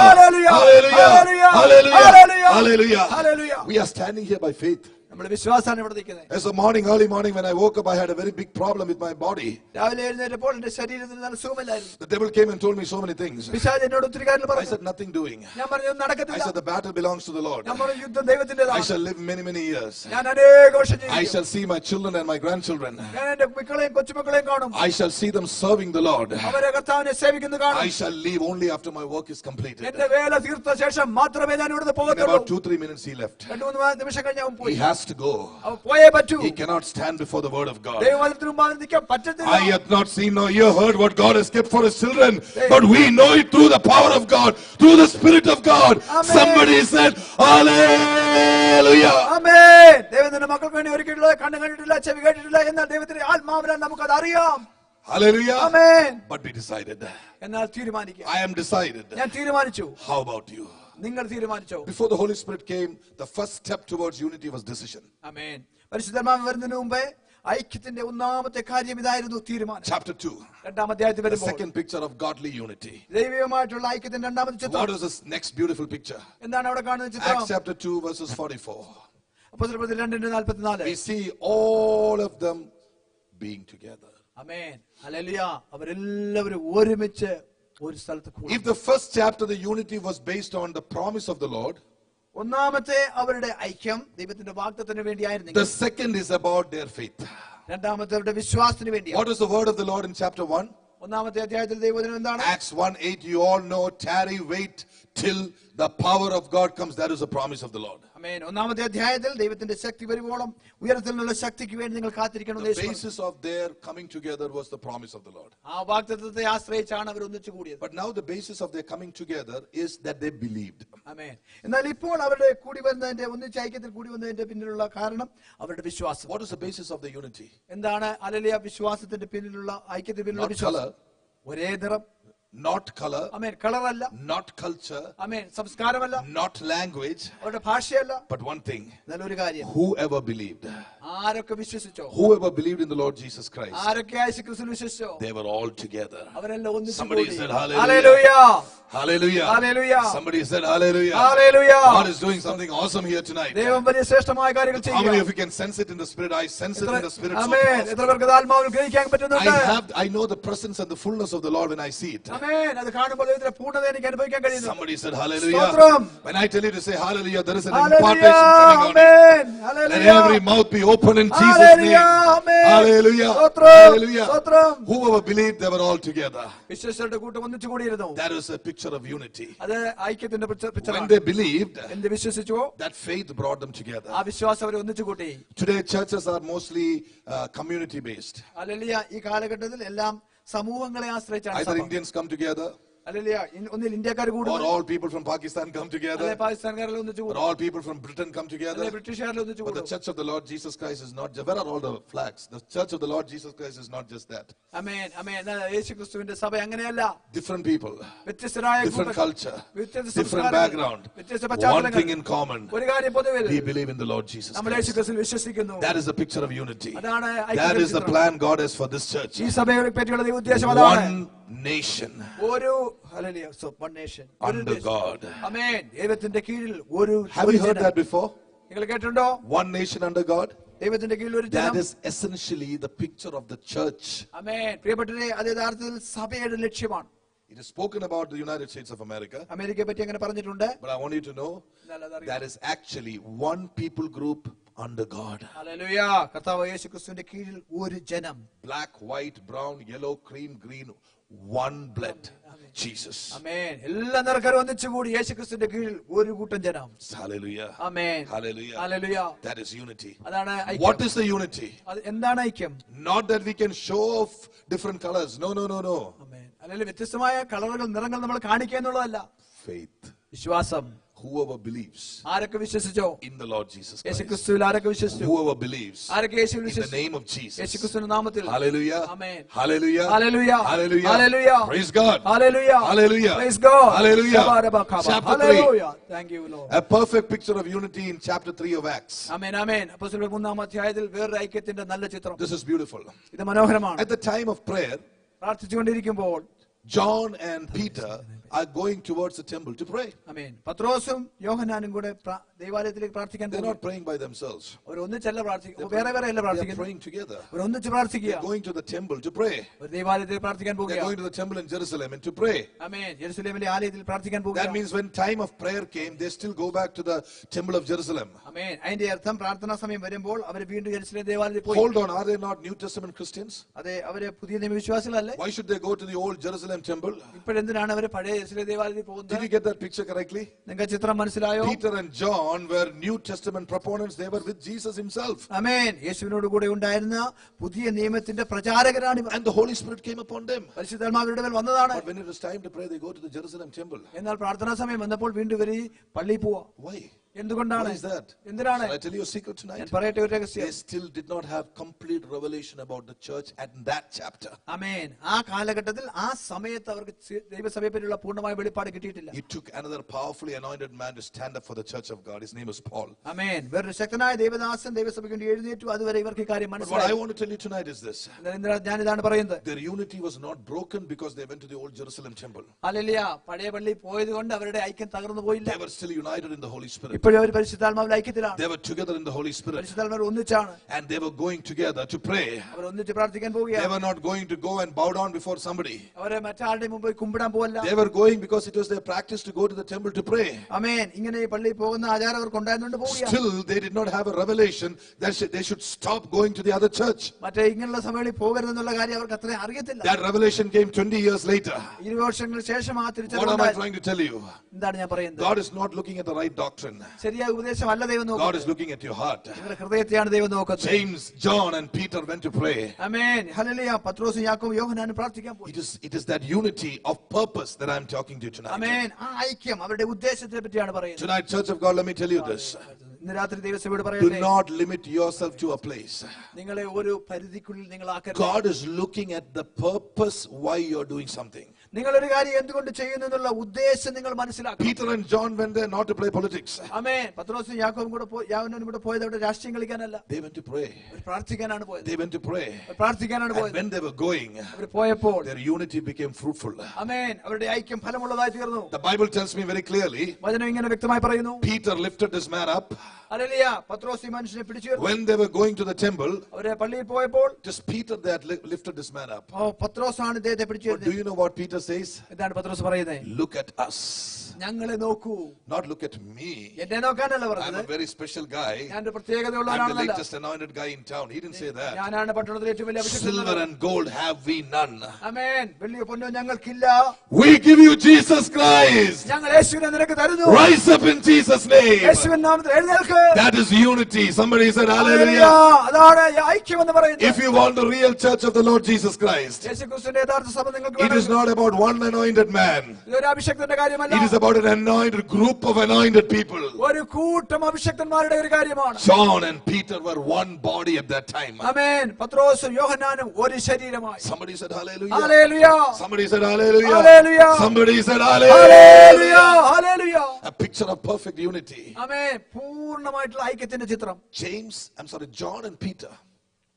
Hallelujah. Hallelujah. Hallelujah. Hallelujah. Hallelujah. We are standing here by faith. നമ്മുടെ വിശ്വാസമാണ് ഇവിടെ നിൽക്കുന്നത്. As a morning, early morning, when I woke up, I had a very big problem with my body. രാവിലെ എഴുന്നേറ്റപ്പോൾ എന്റെ ശരീരത്തിന് നല്ല സുഖമില്ലായിരുന്നു. The devil came and told me so many things. പിശാച് എന്നോട് ഒത്തിരി കാര്യങ്ങൾ I പറഞ്ഞു. said, nothing doing. ഞാൻ പറഞ്ഞു I നടക്കത്തില്ല. said, the battle belongs to the Lord. ഞാൻ പറഞ്ഞു യുദ്ധം I ദൈവത്തിന്റേതാണ്. shall live many, many years. ഞാൻ അനേക വർഷം I ജീവിക്കും. shall see my children and my grandchildren. ഞാൻ എന്റെ മക്കളെയും കൊച്ചുമക്കളെയും കാണും. I shall see them serving the Lord. അവരെ കർത്താവിനെ സേവിക്കുന്നത് കാണും. I shall leave only after my work is completed. എന്റെ വേല തീർത്ത ശേഷം മാത്രമേ ഞാൻ ഇവിടുന്ന് In പോകത്തുള്ളൂ. about 2-3 minutes, he left. 2-3 നിമിഷം കഴിഞ്ഞ് അവൻ He പോയി. has to go. അവൻ പോയേ പറ്റൂ. He cannot stand before the word of God. ദൈവവചനത്തിന് മുമ്പാകെ നിൽക്കാൻ പറ്റത്തില്ല. I have not seen nor ear heard what God has kept for his children, but we know it through the power of God, through the Spirit of God. Amen. Somebody said, Hallelujah. ആമേൻ. ദൈവത്തിന്റെ മക്കൾക്ക് വേണ്ടി ഒരുക്കിയിട്ടുള്ളത് കണ്ണ് കണ്ടിട്ടില്ല, ചെവി കേട്ടിട്ടില്ല, എന്നാൽ ദൈവത്തിന്റെ ആത്മാവിനാൽ നമുക്കത് അറിയാം. Hallelujah. Amen. But we decided. എന്നാൽ തീരുമാനിക്കുക. I am decided. ഞാൻ തീരുമാനിച്ചു. How about you? നിങ്ങൾ തീരുമാനിച്ചോ? Before the Holy Spirit came, the first step towards unity was decision. ആമേൻ. പരിശുദ്ധാത്മാവ് വരുന്നതിന് മുമ്പേ ഐക്യത്തിന്റെ ഒന്നാമത്തെ കാര്യം ഇതായിരുന്നു, തീരുമാനം. Chapter 2. രണ്ടാം അധ്യായത്തിൽ The വരുമ്പോൾ second picture of godly unity. ദൈവികമായിട്ടുള്ള ഐക്യത്തിന്റെ രണ്ടാമത്തെ ചിത്രം. What is this next beautiful picture? എന്താണ് അവിടെ കാണുന്ന ചിത്രം? Acts chapter 2 verses 44. അപ്പോസ്തലപ്രവൃത്തി 2:44. We see all of them being together. Amen. Hallelujah. അവരെല്ലാവരും ഒരുമിച്ച് ഒരു സ്ഥലത്ത് കൂടി. If the first chapter, the unity, was based on the promise of the Lord, ഒന്നാമത്തെ അവരുടെ ഐക്യം ദൈവത്തിന്റെ വാഗ്ദത്തത്തിന് the വേണ്ടിയായിരുന്നു. second is about their faith. രണ്ടാമത്തെ അവരുടെ വിശ്വാസത്തിന് വേണ്ടിയാണ്. What is the word of the Lord in chapter 1? ഒന്നാമത്തെ അധ്യായത്തിൽ ദൈവവചനം എന്താണ്? Acts 1:8, you all know, tarry, wait till the power of God comes. That is the promise of the Lord. ആമേൻ. ഒന്നാമത്തെ അധ്യായത്തിൽ ദൈവത്തിന്റെ ശക്തി വരുവോളം ഉയരത്തിൽ നിന്നുള്ള ശക്തിക്ക് വേണ്ടി നിങ്ങൾ കാത്തിരിക്കണം. The basis of their coming together was the promise of the Lord. ആ വാഗ്ദത്തത്തെ ആശ്രയിച്ചാണ് അവർ ഒന്നിച്ചു കൂടിയത്. But now the basis of their coming together is that they believed. ആമേൻ. എന്നാൽ ഇപ്പോൾ അവരുടെ കൂടി വന്നതിന്റെ ഒന്നിച്ച് ഐക്യത്തിൽ കൂടി വന്നതിന്റെ പിന്നിലുള്ള കാരണം അവരുടെ വിശ്വാസം. What is the basis of the unity? എന്താണ് ഹല്ലേലൂയ വിശ്വാസത്തിന്റെ പിന്നിലുള്ള ഐക്യത്തിന് പിന്നിലുള്ള Not വിശ്വാസം? color. ഒരേ നിറം. Not color. Amen. കളറല്ല. Not culture. Amen. സംസ്കാരമല്ല. Not language. അവരുടെ ഭാഷയല്ല. But one thing. നല്ലൊരു കാര്യം. Whoever believed. ആരൊക്കെ വിശ്വസിച്ചോ? Whoever believed in the Lord Jesus Christ. ആരൊക്കെ യേശുക്രിസ്തുവിൽ വിശ്വസിച്ചോ? They were all together. അവരെല്ലാം ഒന്നിച്ചു Somebody കൂടി. said hallelujah. hallelujah. Hallelujah. Hallelujah. Somebody said hallelujah. Hallelujah. God is doing something awesome here tonight. ദൈവം വലിയ ശ്രേഷ്ഠമായ കാര്യങ്ങൾ How many ചെയ്യുക. of you can sense it in the spirit? I sense it in the spirit. So amen. fast. എത്ര പേർക്ക് ആത്മാവിൽ ഗ്രഹിക്കാൻ പറ്റുന്നുണ്ട്? I know the presence and the fullness of the Lord when I see it. ആമേൻ. അത് കാണുമ്പോൾ ദൈവത്തിന്റെ പൂർണ്ണത എനിക്ക് അനുഭവിക്കാൻ കഴിയുന്നു. Somebody said hallelujah. സ്തോത്രം. When I tell you to say hallelujah, there is an hallelujah. impartation coming on you. Amen. Let hallelujah. every mouth be open in Jesus' hallelujah. name. Amen. Hallelujah. സ്തോത്രം. Hallelujah. സ്തോത്രം. Whoever believed, they were all together. വിശ്വസിച്ചവരുടെ കൂട്ടം ഒന്നിച്ചു കൂടിയിരുന്നു. That is a picture of unity. അത് ഐക്യത്തിന്റെ When പിക്ചറാണ്. they believed, എന്ത് വിശ്വസിച്ചുവോ that faith brought them together. ആ വിശ്വാസം അവരെ ഒന്നിച്ചു കൂട്ടി. Today, churches are mostly community based. Hallelujah. ഈ കാലഘട്ടത്തിൽ എല്ലാം സമൂഹങ്ങളെ ആശ്രയിച്ചാണ് Either സഭ. Indians come together, hallelujah. ഒന്നിൽ ഇന്ത്യക്കാർ or കൂടുന്നു, all people from Pakistan come അല്ലെ together, പാകിസ്ഥാൻകാരിൽ ഒന്നിച്ചു or കൂടുന്നു, all people from Britain come അല്ലെ together. ബ്രിട്ടീഷുകാരിൽ ഒന്നിച്ചു But the കൂടുന്നു. church of the Lord Jesus Christ is not just, where are all the flags? The church of the Lord Jesus Christ is not just that. ആമേൻ. ആമേൻ. യേശുക്രിസ്തുവിന്റെ സഭ അങ്ങനെയല്ല. Different people, വ്യത്യസ്തരായ different കൂട്ടങ്ങൾ, culture, വ്യത്യസ്ത different സംസ്കാരങ്ങൾ, background. വ്യത്യസ്ത One പശ്ചാത്തലങ്ങൾ. thing in common, ഒരു കാര്യം പൊതുവിൽ we believe in the Lord Jesus നമ്മൾ Christ. യേശുക്രിസ്തുവിൽ വിശ്വസിക്കുന്നു. That is the picture of unity. അതാണ് That is the ഐക്യത്തിന്റെ plan God has for this church. ഈ സഭയെ പറ്റിയുള്ള ഉദ്ദേശം അതാണ്. One nation ഒരു ഹല്ലേലൂയ. So one nation. ഒരു under ദേശം. God. ആമേൻ. ദൈവത്തിന്റെ കീഴിൽ ഒരു Have you heard ജനം. that before? നിങ്ങൾ കേട്ടിട്ടുണ്ടോ? One nation under God. ദൈവത്തിന്റെ കീഴിൽ ഒരു That ജനം. is essentially the picture of the church. ആമേൻ. പ്രിയപ്പെട്ടവരെ, അത് യഥാർത്ഥത്തിൽ സഭയുടെ ലക്ഷ്യമാണ്. It is spoken about the United States of America, അമേരിക്കയെ പറ്റി അങ്ങനെ പറഞ്ഞിട്ടുണ്ട്. but I want you to know that is actually one people group under God. Hallelujah. കർത്താവ് യേശുക്രിസ്തുവിന്റെ കീഴിൽ ഒരു ജനം. Black, white, brown, yellow, cream, green, one blood. Jesus. ആമേൻ. എല്ലാ നിറക്കാരും ഒന്നിച്ചുകൂടി യേശുക്രിസ്തുവിന്റെ കീഴിൽ ഒരു കൂട്ടം ജനം. Hallelujah. Amen. Hallelujah. Hallelujah. That is unity. അതാണ് ഐക്യം. What is the unity? അത് എന്താണ് ഐക്യം? Not that we can show off different colors. No, no, no, no. ആമേൻ. അല്ലെങ്കിൽ വ്യത്യസ്തമായ കളറുകൾ, നിറങ്ങൾ നമ്മൾ കാണിക്കുക എന്നുള്ളതല്ല. Faith. വിശ്വാസം. Whoever believes ആരൊക്കെ വിശ്വസിച്ചോ in the Lord Jesus Christ. യേശുക്രിസ്തുവിൽ ആരൊക്കെ വിശ്വസിച്ചു? Whoever believes ആരൊക്കെ യേശുവിൽ in the വിശ്വസിച്ചു? name of Jesus. യേശുക്രിസ്തുവിന്റെ നാമത്തിൽ. Hallelujah. Amen. Hallelujah. Hallelujah. Hallelujah. Hallelujah. Praise God. Hallelujah. Hallelujah. Praise God. Hallelujah. ശബാരബഖബ. Chapter 3. Hallelujah. Thank you Lord. A perfect picture of unity in chapter 3 of Acts. ആമേൻ. ആമേൻ. അപ്പോസ്തലരുടെ 3-ാം അധ്യായത്തിൽ വേറൊരു ഐക്യത്തിന്റെ നല്ല ചിത്രം. This is beautiful. ഇത് മനോഹരമാണ്. At the time of prayer, പ്രാർത്ഥിച്ചുകൊണ്ടിരിക്കുമ്പോൾ John and Peter are going towards the temple to pray. ആമേൻ. പത്രോസും യോഹന്നാനും കൂടെ ദൈവാലയത്തിലേക്ക് പ്രാർത്ഥിക്കാൻ They're പോകുന്നു. not praying by themselves. അവർ ഒന്നിച്ചല്ല പ്രാർത്ഥിക്കുക, വേറെ വേറെ അല്ല They're പ്രാർത്ഥിക്കുന്നത്. praying together. അവർ ഒന്നിച്ച് പ്രാർത്ഥിക്കുക. They're going to the temple to pray. ഒരു ദൈവാലയത്തിൽ പ്രാർത്ഥിക്കാൻ They're പോകുക. going to the temple in Jerusalem and to pray. ആമേൻ. യെരൂശലേമിലെ ആലയത്തിൽ പ്രാർത്ഥിക്കാൻ പോകുക. That means when time of prayer came, they still go back to the temple of Jerusalem. ആമേൻ. അതിന്റെ അർത്ഥം പ്രാർത്ഥനാ സമയം വരുമ്പോൾ അവർ വീണ്ടും യെരൂശലേം ദേവാലയത്തിൽ പോയി. Hold on, are they not New Testament Christians? അതെ, അവര് പുതിയ നിയമ വിശ്വാസികളല്ലേ? Why should they go to the old Jerusalem temple? ഇപ്പോഴെന്തിനാണ് അവർ പഴയ യെരൂശലേം ദേവാലയത്തിൽ പോകുന്നത്? Did you get that picture correctly? നിങ്ങൾക്ക് ചിത്രം മനസ്സിലായോ? Peter and John were New Testament proponents. They were with Jesus himself. ആമേൻ. യേശുവിനോട് കൂടെ ഉണ്ടായിരുന്ന പുതിയ നിയമത്തിന്റെ പ്രചാരകരാണ് ഇവർ. And the Holy Spirit came upon them. പരിശുദ്ധാത്മാവിന്റെ മേൽ വന്നതാണ്. But when it was time to pray, they go to the Jerusalem temple. എന്നാൽ പ്രാർത്ഥനാ സമയം വന്നപ്പോൾ വീണ്ടും ഇവർ പള്ളിയിൽ പോവാ. Why? എന്തുകൊണ്ടാണ്? Why is that? എന്തിനാണ്? Shall I tell you a secret tonight? ഞാൻ പറയട്ടെ ഒരു രഹസ്യം. They still did not have complete revelation about the church at that chapter. ആമേൻ. ആ കാലഘട്ടത്തിൽ ആ സമയത്ത് അവർക്ക് ദൈവസഭയെ പറ്റിയുള്ള പൂർണ്ണമായ വെളിപ്പാട് കിട്ടിയിട്ടില്ല. It took another powerfully anointed man to stand up for the church of God. His name is Paul. ആമേൻ. വേറൊരു ശക്തനായ ദൈവദാസൻ ദൈവസഭയ്ക്ക് വേണ്ടി എഴുന്നേറ്റു. അതുവരെ ഇവർക്ക് ഈ കാര്യം But what I മനസ്സിലായി. want to tell you tonight is this. ഞാനിതാണ് പറയുന്നത്. Their unity was not broken because they went to the old Jerusalem temple. Hallelujah. പഴയ പള്ളിയിൽ പോയത് കൊണ്ട് അവരുടെ ഐക്യം തകർന്നു പോയില്ല. They were still united in the Holy Spirit. ഇപ്പോഴും അവർ പരിശുദ്ധാത്മാവിൽ ഐക്യത്തിലാണ്. They were together in the Holy Spirit. പരിശുദ്ധാത്മാവ് ഒന്നിച്ചാണ്. And they were going together to pray. അവർ ഒന്നിച്ച് പ്രാർത്ഥിക്കാൻ They പോവുകയാണ്. were not going to go and bow down before somebody. അവരെ മറ്റാരുടെ മുമ്പിൽ കുമ്പിടാൻ പോവല്ല. They were going because it was their practice to go to the temple to pray. ആമേൻ. ഇങ്ങനെ ഈ പള്ളിയിൽ പോകുന്ന ആചാരം അവർക്ക് ഉണ്ടായിരുന്നുകൊണ്ട് പോവുകയാണ്. Still, they did not have a revelation that they should stop going to the other church. മറ്റേ ഇങ്ങനെയുള്ള സഭകളിൽ പോകരുതെന്നുള്ള കാര്യം അവർക്ക് അത്രയും അറിയത്തില്ല. That revelation came 20 years later. 20 വർഷങ്ങൾക്ക് ശേഷം ആ What am I തിരിച്ചറിവ്. trying to tell you? എന്താണ് ഞാൻ പറയുന്നത്? God is not looking at the right doctrine. ശരിയായ ഉപദേശമല്ല ദൈവം God നോക്കുന്നത്. is looking at your heart. നിങ്ങളുടെ ഹൃദയത്തെയാണ് ദൈവം നോക്കുന്നത്. James, John, and Peter went to pray. Amen. Hallelujah. പത്രോസും യാക്കോബും യോഹന്നാനും പ്രാർത്ഥിക്കാൻ പോയി. It is that unity of purpose that I'm talking to you tonight. ആമേൻ. ആ ഐക്യം അവരുടെ ഉദ്ദേശത്തെ പറ്റിയാണ് പറയുന്നത്. Tonight, Church of God, let me tell you this. ഇന്ന് രാത്രി ദൈവസഭയോട് Do പറയട്ടെ, not limit yourself to a place. നിങ്ങളെ ഒരു പരിധിക്കുള്ളിൽ നിങ്ങൾ ആക്കരുത്. God is looking at the purpose why you're doing something. നിങ്ങളൊരു കാര്യം എന്തുകൊണ്ട് ചെയ്യുന്നു എന്നുള്ള ഉദ്ദേശം നിങ്ങൾ മനസ്സിലാക്കണം. Peter and John went there not to play politics. ആമേൻ. പത്രോസും യാക്കോബും കൂടെ യാവനും കൂടെ പോയത് അവിടെ രാഷ്ട്രീയം കളിക്കാനല്ല. They went to pray. അവർ പ്രാർത്ഥിക്കാനാണ് പോയത്. They went to pray. Our പ്രാർത്ഥിക്കാനാണ് And പോയത്. when they were going, അവർ പോയപ്പോൾ their unity became fruitful. ആമേൻ. അവരുടെ ഐക്യം ഫലമുള്ളതായി തീർന്നു. The Bible tells me very clearly, വചനം ഇങ്ങനെ വ്യക്തമായി പറയുന്നു. Peter lifted this man up. ഹല്ലേലൂയ. പത്രോസ് ഈ മനുഷ്യനെ പിടിച്ചു. When they were going to the temple, അവരെ പള്ളിയിൽ പോയപ്പോൾ just Peter that lifted this man up. പത്രോസാണ് ഇദ്ദേഹത്തെ പിടിച്ചു. But do you know what Peter says? എന്താണ് പത്രോസ് പറയുന്നത്? Look at us. ഞങ്ങളെ നോക്കൂ. Not look at me. എന്നെ നോക്കാനല്ല I'm a പറഞ്ഞത്. very special guy. ഞാനൊരു I'm the പ്രത്യേകതയുള്ളവരാണെന്നല്ല. latest anointed guy in town. He didn't say that. ഞാനാണ് പട്ടണത്തിലെ ഏറ്റവും വലിയ Silver അഭിഷേകം. and gold have we none. ആമേൻ. വെള്ളിയോ പൊന്നോ ഞങ്ങൾക്കില്ല. We give you Jesus Christ. ഞങ്ങൾ യേശുവിനെ നിനക്ക് തരുന്നു. Rise up in Jesus' name. യേശുവിൻ നാമത്തിൽ എഴുന്നേൽക്ക്. That is unity. Somebody said hallelujah. അതാണ് ഐക്യം എന്ന് പറയുന്നത്. If you want the real church of the Lord Jesus Christ, യേശുക്രിസ്തുവിന്റെ യഥാർത്ഥ സഭ നിങ്ങൾക്ക് it is not about one anointed man. ഇതൊരു അഭിഷേകത്തിന്റെ കാര്യമല്ല. It is about an anointed group of anointed people. ഒരു കൂട്ടം അഭിഷേകന്മാരുടെ ഒരു കാര്യമാണ്. John and Peter were one body at that time. ആമേൻ. പത്രോസും യോഹന്നാനും ഒരു ശരീരമായി. Somebody said hallelujah. Hallelujah. Somebody said hallelujah. Hallelujah. Somebody said hallelujah. hallelujah. Hallelujah. A picture of perfect unity. ആമേൻ. പൂർണ്ണമായിട്ടുള്ള ഐക്യത്തിന്റെ ചിത്രം. John and Peter.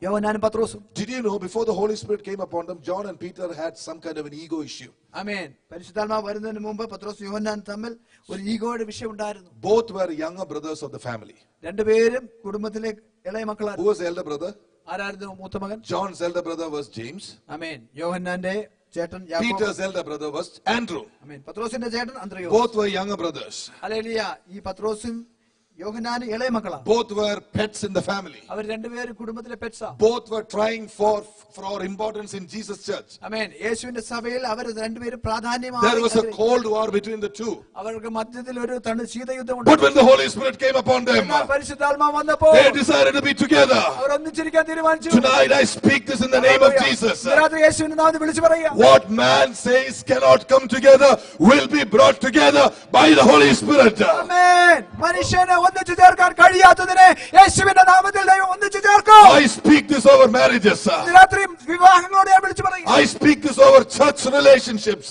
യോഹന്നാനും പത്രോസും. Did you know before the Holy Spirit came upon them, John and Peter had some kind of an ego issue? ആമേൻ. പരിശുദ്ധാത്മാവ് വരുന്നതിന് മുമ്പ് പത്രോസും യോഹന്നാനും തമ്മിൽ ഒരു ഈഗോയുടെ വിഷയം ഉണ്ടായിരുന്നു. Both were younger brothers of the family. രണ്ടുപേരും കുടുംബത്തിലെ ഇളയ Who മക്കളായിരുന്നു. was the elder brother? ആരായിരുന്നു മൂത്ത മകൻ? John's elder brother was James. ആമേൻ. യോഹന്നാന്റെ ചേട്ടൻ യാക്കോബ്. Peter's elder brother was Andrew. ആമേൻ. പത്രോസിന്റെ ചേട്ടൻ അന്ത്രയോസ്. Both were younger brothers. Hallelujah. ഈ പത്രോസും യോഹന്നാനും ഇളയ മക്കളാ. Both were pets in the family. അവർ രണ്ടുപേരും കുടുംബത്തിലെ പെറ്റ്സാ. Both were trying for importance in Jesus' church. ആമേൻ. യേശുവിന്റെ സഭയിൽ അവർ രണ്ടുപേരും പ്രാധാന്യമായി. There was a cold war between the two. അവർക്ക് മധ്യത്തിൽ ഒരു ശീതയുദ്ധം But when the Holy Spirit came upon them, പരിശുദ്ധാത്മാവ് വന്നപ്പോൾ they decided to be together. അവർ ഒന്നിച്ചിരിക്കാൻ തീരുമാനിച്ചു. Tonight I speak this in the name of Jesus. യേശുവിന്റെ നാമത്തിൽ വിളിച്ചു പറയുക. What man says cannot come together will be brought together by the Holy Spirit. ആമേൻ. മനുഷ്യനെ ഒന്നിച്ചു ചേർക്കാൻ കഴിയാത്തതിനെ യേശുവിന്റെ നാമത്തിൽ ദൈവം ഒന്നിച്ചു ചേർക്കും. I speak this over marriages. രാത്രി വിവാഹങ്ങളോട് ഞാൻ വിളിച്ചു പറയുക. I speak this over church relationships.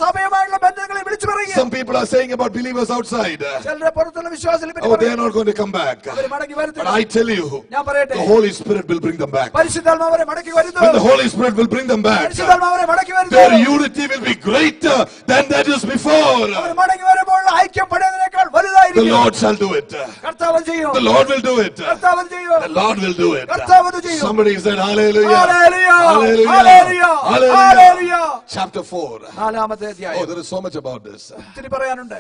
സഭയുമായുള്ള ബന്ധങ്ങളെ വിളിച്ചു പറയുക. Some people are saying about believers outside, ചിലരെ പുറത്തുള്ള വിശ്വാസികളെ പറ്റി oh, they പറയുക. are not going to come back. അവരെ മടങ്ങി But വരത്തില്ല. I tell you, ഞാൻ പറയട്ടെ, the Holy Spirit will bring them back. പരിശുദ്ധാത്മാവ് അവരെ മടക്കി വരുന്നു. When the Holy Spirit will bring them back, പരിശുദ്ധാത്മാവ് അവരെ മടക്കി വരുന്നു. their unity will be greater than that is before. അവർ മടങ്ങി വരുമ്പോൾ ഐക്യം പഴയതിനേക്കാൾ The വലുതായിരിക്കും. Lord shall do it. കർത്താവ് ചെയ്യും. The Lord will do it. കർത്താവ് ചെയ്യും. The Lord will do it. കർത്താവ് അത് ചെയ്യും. Somebody said hallelujah. Hallelujah. Hallelujah. Hallelujah. Hallelujah. Hallelujah. Chapter 4. നാലാമത്തെ Oh, അധ്യായം. there is so much about this. ഒത്തിരി പറയാനുണ്ട്.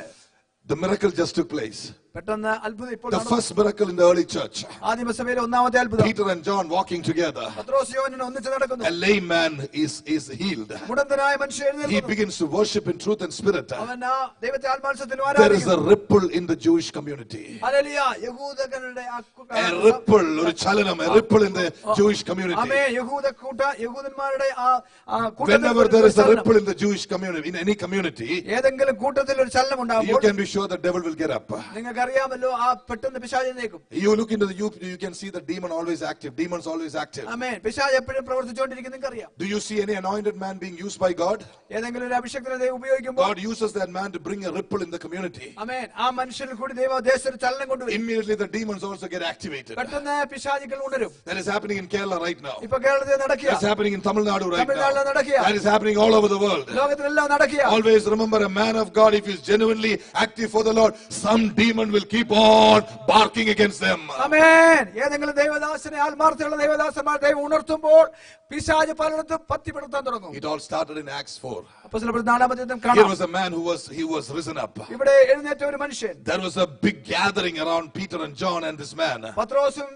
The miracle just took place. പെട്ടെന്ന് അത്ഭുതം ഇപ്പോൾ The നടന്നു. first miracle in the early church. ആദിമസഭയിലെ ഒന്നാമത്തെ അത്ഭുതം. Peter and John walking together. പത്രോസ് യോഹന്നാൻ ഒന്നിച്ച് നടക്കുന്നു. A lame man is healed. മുടന്തനായ മനുഷ്യൻ He എഴുന്നേൽക്കുന്നു. begins to worship in truth and spirit. അവൻ ദൈവത്തെ ആത്മാർത്ഥത്തിൽ There is a ആരാധിക്കുന്നു. ripple in the Jewish community. ഹല്ലേലൂയ. യഹൂദകളുടെ A ripple, or a chalanam, a ripple in the Jewish community. ആമേൻ. യഹൂദന്മാരുടെ Whenever there is a ripple in the Jewish community, in any community, ഏതെങ്കിലും കൂട്ടത്തിൽ ഒരു ചലനം you ഉണ്ടാകുമ്പോൾ can be sure the devil will get up. നിങ്ങൾക്ക് അറിയാമല്ലോ പെട്ടെന്ന് പിശാച് എഴുന്നേൽക്കും. You look into the youth, you can see the demon always active. Demons always active. ആമേൻ. പിശാച് എപ്പോഴും പ്രവർത്തിച്ചുകൊണ്ടിരിക്കും. നിങ്ങൾക്ക് അറിയാം. Do you see any anointed man being used by God? ഏതെങ്കിലും ഒരു അഭിഷേകത്തിനെ ദൈവം ഉപയോഗിക്കുമ്പോൾ God uses that man to bring a ripple in the community. ആമേൻ. ആ മനുഷ്യനിൽ കൂടി ദൈവം ദേശത്ത് ഒരു ചലനം കൊണ്ടുവരും. Immediately the demons also get activated. പെട്ടെന്ന് പിശാചുക്കൾ ഉണരും. That is happening in Kerala right now. ഇപ്പൊ കേരളത്തിൽ നടക്കുക. That's happening in Tamil Nadu right തമിഴ്നാട്ടിൽ now. നടക്കുക. That is happening all over the world. ലോകത്തിലെല്ലാം നടക്കുക. Always remember, a man of God, if he is genuinely active for the Lord, some demon will keep on barking against them. ആമേൻ. ഏതെങ്കിലും ദൈവദാസനെ ആത്മാർത്ഥമുള്ള ദൈവദാസന്മാർ ദൈവം ഉണർത്തുമ്പോൾ പിശാച് പലയിടത്തും പത്തിപ്പെടുത്താൻ തുടങ്ങും. It all started in Acts 4. അപ്പോസ്തലപ്രവൃത്തി 4-ാം അധ്യായം Here കാണാം. was a man who was risen up. ഇവിടെ എഴുന്നേറ്റ ഒരു മനുഷ്യൻ. There was a big gathering around Peter and John and this man. പത്രോസും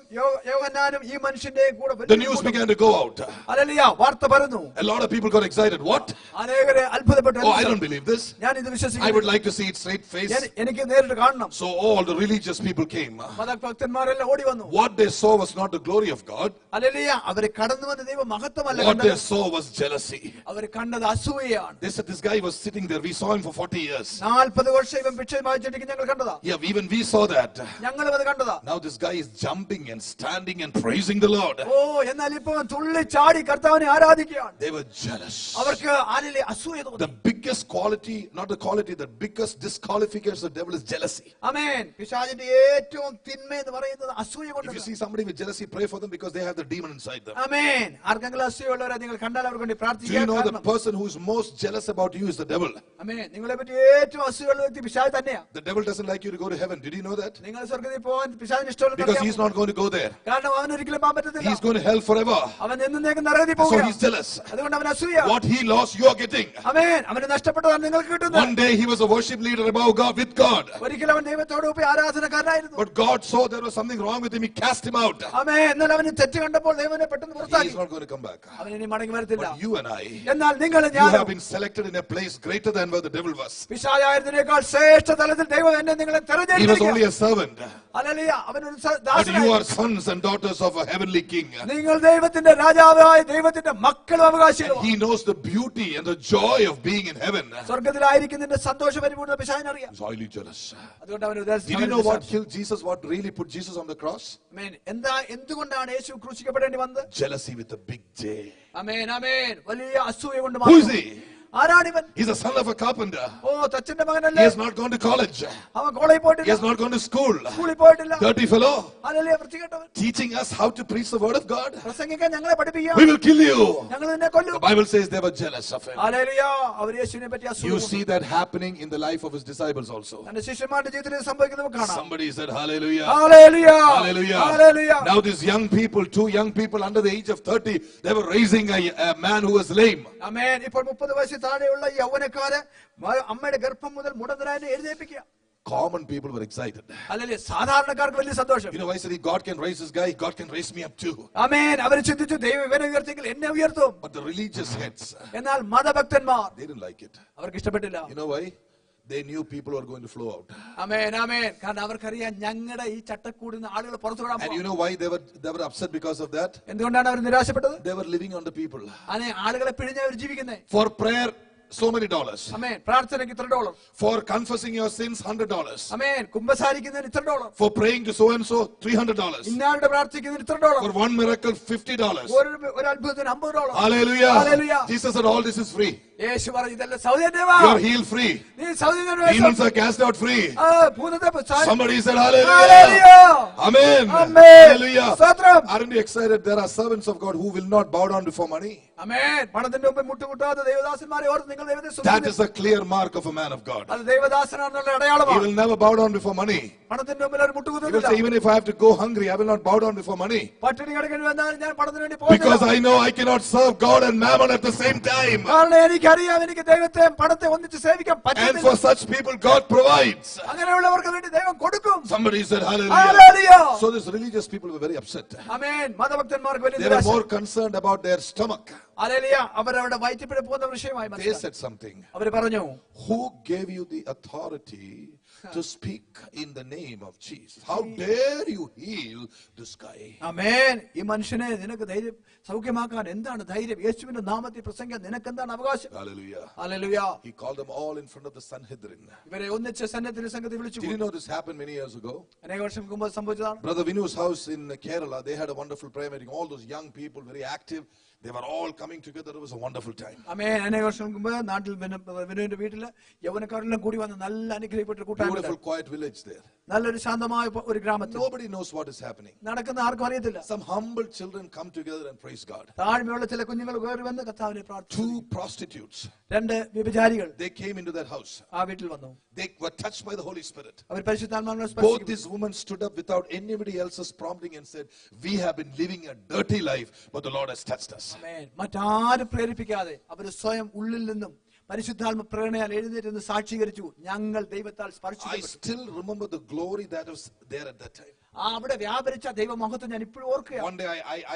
യോഹന്നാനും ഈ മനുഷ്യന്റെ കൂടെ The news began to go out. Hallelujah. വാർത്ത പരന്നു. A lot of people got excited. What? അനേകരെ അത്ഭുതപ്പെട്ടു. Oh, I don't believe this. ഞാൻ ഇത് I would വിശ്വസിക്കുന്നു. like to see it straight face. എനിക്ക് നേരിട്ട് കാണണം. So all the religious people came. മതഭക്തന്മാരെല്ലാം ഓടി വന്നു. What they saw was not the glory of God. Hallelujah. അവരെ കടന്നു വന്ന ദൈവ മഹത്വമല്ല What they കണ്ടത്. saw was jealousy. അവർ കണ്ടത് അസൂയയാണ്. They said this guy was sitting there. We saw him for 40 years. 40 വർഷം ഇവൻ ഭിക്ഷ വാങ്ങിച്ചിട്ട് ഞങ്ങൾ കണ്ടതാ. Yeah, even we saw that. ഞങ്ങളും അത് കണ്ടതാ. Now this guy is jumping and standing and praising the Lord. ഓ എന്നാൽ ഇപ്പൊ തുള്ളി ചാടി കർത്താവിനെ ആരാധിക്കുകയാണ്. They were jealous. അവർക്ക് ആരിലെ അസൂയ The തോന്നി. biggest quality, not the quality, the biggest disqualification of the devil is jealousy. ആമേൻ. പിശാചിന്റെ ഏറ്റവും തിന്മ എന്ന് പറയുന്നത് അസൂയ If you കൊണ്ടാണ്. see somebody with jealousy, pray for them because they have the demon inside them. ആമേൻ. ആർക്കെങ്കിലും അസൂയുള്ളവരെ നിങ്ങൾ കണ്ടാൽ അവർക്ക് വേണ്ടി Do you പ്രാർത്ഥിക്കുക. know the person who is most jealous about you is the devil? ആമേൻ. നിങ്ങളെ പറ്റി ഏറ്റവും അസൂയുള്ള വ്യക്തി പിശാച് തന്നെയാ. The devil doesn't like you to go to heaven. Did you know that? നിങ്ങൾ സ്വർഗ്ഗത്തിൽ പോകാൻ പിശാചിന് ഇഷ്ടമല്ല. Because he's not going to go there. കാരണം അവൻ ഒരിക്കലും പോകാൻ പറ്റത്തില്ല. He's going to hell forever. അവൻ എന്നേക്കും നരകത്തിൽ So പോകുക. he's jealous. അതുകൊണ്ട് അവൻ അസൂയ. What he lost, you are getting. ആമേൻ. അവന് നഷ്ടപ്പെട്ടതാണ് നിങ്ങൾക്ക് കിട്ടുന്നത്. One day he was a worship leader above God, with God. ഒരിക്കലും അവൻ ദൈവത്തോട് ഒപ്പം ആരാധനക്കാരനായിരുന്നു. But God saw there was something wrong with him. He cast him out. ആമേൻ. എന്നാൽ അവന് തെറ്റ് കണ്ടപ്പോൾ ദൈവനെ പെട്ടെന്ന് He പുറത്താക്കി. is not going to come back. അവൻ ഇനി മടങ്ങി വരത്തില്ല. But you and I, എന്നാൽ നിങ്ങൾ you ഞാൻ have been selected in a place greater than where the devil was. പിശാചായിരുന്നതിനേക്കാൾ ശ്രേഷ്ഠ തലത്തിൽ ദൈവം എന്നെ നിങ്ങളെ He was only തെരഞ്ഞെടുത്തിരിക്കുന്നു. a servant. Hallelujah. അവൻ ഒരു But you ദാസനായി. are sons and daughters of a heavenly king. നിങ്ങൾ ദൈവത്തിന്റെ രാജാവായ ദൈവത്തിന്റെ മക്കളും And അവകാശികളും. he knows the beauty and the joy of being in heaven. സ്വർഗ്ഗത്തിലായിരിക്കുന്നതിന്റെ സന്തോഷപരിപൂർണ്ണ പിശാചിനറിയാം. He's highly jealous. അതുകൊണ്ട് അവൻ Did you know what killed Jesus? What really put Jesus on the cross? എന്തുകൊണ്ടാണ് യേശു ക്രൂശിക്കപ്പെടേണ്ടി വന്നത്? Jealousy with a big J. ആമേൻ. ആമേൻ. വലിയ അസൂയ കൊണ്ട് Who is മാത്രം. he? ആരാണിവൻ? He's the son of a carpenter. Oh, തച്ചന്റെ He മകനല്ലേ? has not gone to college. അവൻ കോളേജിൽ He പോയിട്ടില്ല, has not gone to school. സ്കൂളിൽ പോയിട്ടില്ല. Dirty fellow. ഹല്ലേലൂയ, വൃത്തികെട്ടവൻ. Teaching us how to preach the word of God. പ്രസംഗിക്കാൻ ഞങ്ങളെ പഠിപ്പിക്കാം, We will kill you. ഞങ്ങൾ നിന്നെ കൊല്ലും. The Bible says they were jealous of him. ഹല്ലേലൂയ, അവർ യേശുവിനെ പറ്റി You അസൂയ. see that happening in the life of his disciples also. തന്റെ ശിഷ്യന്മാരുടെ ജീവിതത്തിൽ സംഭവിക്കുന്നത് കാണാം. Somebody said hallelujah. Hallelujah, Hallelujah. Hallelujah. Now these young people, 2 young people under the age of 30, they were raising a man who was lame. ആമേൻ. ഇപ്പോൾ 30 വയസ്സിൽ താഴെയുള്ള ഈ യൗവനക്കാരെ അമ്മയുടെ ഗർഭം മുതൽ മുടന്തരായി എഴുന്നേൽപ്പിക്കുക. Common people were excited. Hallelujah, സാധാരണക്കാർക്ക് വലിയ സന്തോഷം. You know why I said God can raise this guy, God can raise me up too. ആമേൻ. അവർ ചിന്തിച്ചു, ദൈവം ഇവനെ ഉയർത്തിയെങ്കിൽ എന്നെ ഉയർത്തും. But the religious heads, എന്നാൽ മതഭക്തന്മാർ they didn't like it. അവർക്ക് ഇഷ്ടപ്പെട്ടില്ല. You know why? They knew people were going to flow out. ആമേൻ, ആമേൻ. കാരണം അവർക്കറിയാം ഞങ്ങളുടെ ഈ ചട്ടക്കൂടിൽ നിന്ന് ആളുകൾ പുറത്തു വിടാൻ And you പോകും. know why they were upset because of that? എന്തുകൊണ്ടാണ് അവർ നിരാശപ്പെട്ടത്? They were living on the people. അങ്ങനെ ആളുകളെ പിഴിഞ്ഞ് അവർ ജീവിക്കുന്നത്. For prayer, so many dollars. ആമേൻ. പ്രാർത്ഥനയ്ക്ക് ഇത്ര dollar. For confessing your sins, $100. ആമേൻ. കുമ്പസാരിക്കുന്നതിന് ഇത്ര dollar. For praying to so and so, $300. ഇന്നാളുടെ പ്രാർത്ഥിക്കുന്നതിന് ഇത്ര dollar. For one miracle, $50. ഒരു അത്ഭുതത്തിന് $50. Hallelujah. Hallelujah. Jesus said all this is free. യേശു പറഞ്ഞു ഇതെല്ലാം സൗജന്യമാ. You are healed free. നീ സൗജന്യമായി. Demons are cast out free. ഭൂതത്തെ Somebody said hallelujah. Hallelujah. Amen. Amen. Hallelujah. സ്തോത്രം. Aren't you excited? There are servants of God who will not bow down before money. ആമേൻ. പണത്തിന്റെ മുമ്പിൽ മുട്ടുകുത്താത്ത ദൈവദാസന്മാരെ ഓർത്ത് നിങ്ങൾ ദൈവത്തെ That സ്തുതിക്കുന്നു. is a clear mark of a man of God. അത് ദൈവദാസനാണെന്നുള്ള He അടയാളമാണ്. will never bow down before money. പണത്തിന്റെ മുമ്പിൽ ഒരു He will മുട്ടുകുത്തുന്നില്ല. say, even if I have to go hungry, I will not bow down before money. പട്ടിണി കിടക്കേണ്ടി വന്നാൽ ഞാൻ പണത്തിന് വേണ്ടി Because പോകുന്നില്ല. I know I cannot serve God and mammon at the same time. കാരണം എനിക്കറിയാം എനിക്ക് ദൈവത്തെ പണത്തെ ഒന്നിച്ച് സേവിക്കാൻ And പറ്റില്ല. for such people, God provides. അങ്ങനെയുള്ളവർക്ക് വേണ്ടി ദൈവം കൊടുക്കും. Somebody said hallelujah. Hallelujah. So these religious people were very upset. ആമേൻ. മതഭക്തന്മാർക്ക് വലിയ They were നിരാശ. more concerned about their stomach. Hallelujah. അവരവരുടെ വയറ്റിപ്പിഴ പോകുന്ന വിഷയമായി They മനസ്സിലാക്കി. said something. അവര് പറഞ്ഞു, Who gave you the authority to speak in the name of Jesus? How dare you heal this guy? ആമേൻ. ഈ മനുഷ്യനെ നിനക്ക് ധൈര്യം സൗഖ്യമാക്കാൻ എന്താണ് ധൈര്യം? യേശുവിന്റെ നാമത്തിൽ പ്രസംഗിക്കാൻ നിനക്ക് എന്താണ് അവകാശം? Hallelujah. Hallelujah. He called them all in front of the Sanhedrin. ഇവരെ ഒന്നിച്ച് സന്നിധിയിൽ സംഗതി വിളിച്ചു. Did you know this happened many years ago? അനേക വർഷം മുമ്പ് സംഭവിച്ചതാണ്. Brother Vinu's house in Kerala, they had a wonderful prayer meeting. All those young people, very active. They were all coming together. It was a wonderful time. ആമേൻ. അനേക വർഷം മുമ്പ് നാട്ടിൽ വിനുവിന്റെ വീട്ടില് യൗവനക്കാരെല്ലാം കൂടി വന്ന് നല്ല അനുഗ്രഹിക്കപ്പെട്ട കൂട്ടായ്മ. Beautiful, quiet village there. നല്ലൊരു ശാന്തമായ ഒരു ഗ്രാമത്തിൽ. Nobody knows what is happening. നടക്കുന്ന ആർക്കും അറിയത്തില്ല. Some humble children come together and praise God. താഴ്മയുള്ള ചില കുഞ്ഞുങ്ങൾ കയറി വന്ന് കർത്താവിനെ പ്രാർത്ഥിച്ചു. 2 prostitutes. 2 വ്യഭിചാരികൾ They came into that house. ആ വീട്ടിൽ വന്നു. They were touched by the Holy Spirit. അവർ പരിശുദ്ധാത്മാവിനെ Both സ്പർശിച്ചു. these women stood up without anybody else's prompting and said, we have been living a dirty life, but the Lord has touched us. ആമേൻ. മറ്റാരും പ്രേരിപ്പിക്കാതെ അവർ സ്വയം ഉള്ളിൽ നിന്നും പരിശുദ്ധാത്മ പ്രേരണയാൽ എഴുന്നേറ്റ് സാക്ഷീകരിച്ചു, ഞങ്ങൾ ദൈവത്താൽ I സ്പർശിച്ചു. still remember the glory that was there at that time. അവിടെ വ്യാപരിച്ച ദൈവമഹത്വം ഞാൻ ഇപ്പോഴും ഓർക്കുകയാണ്. One day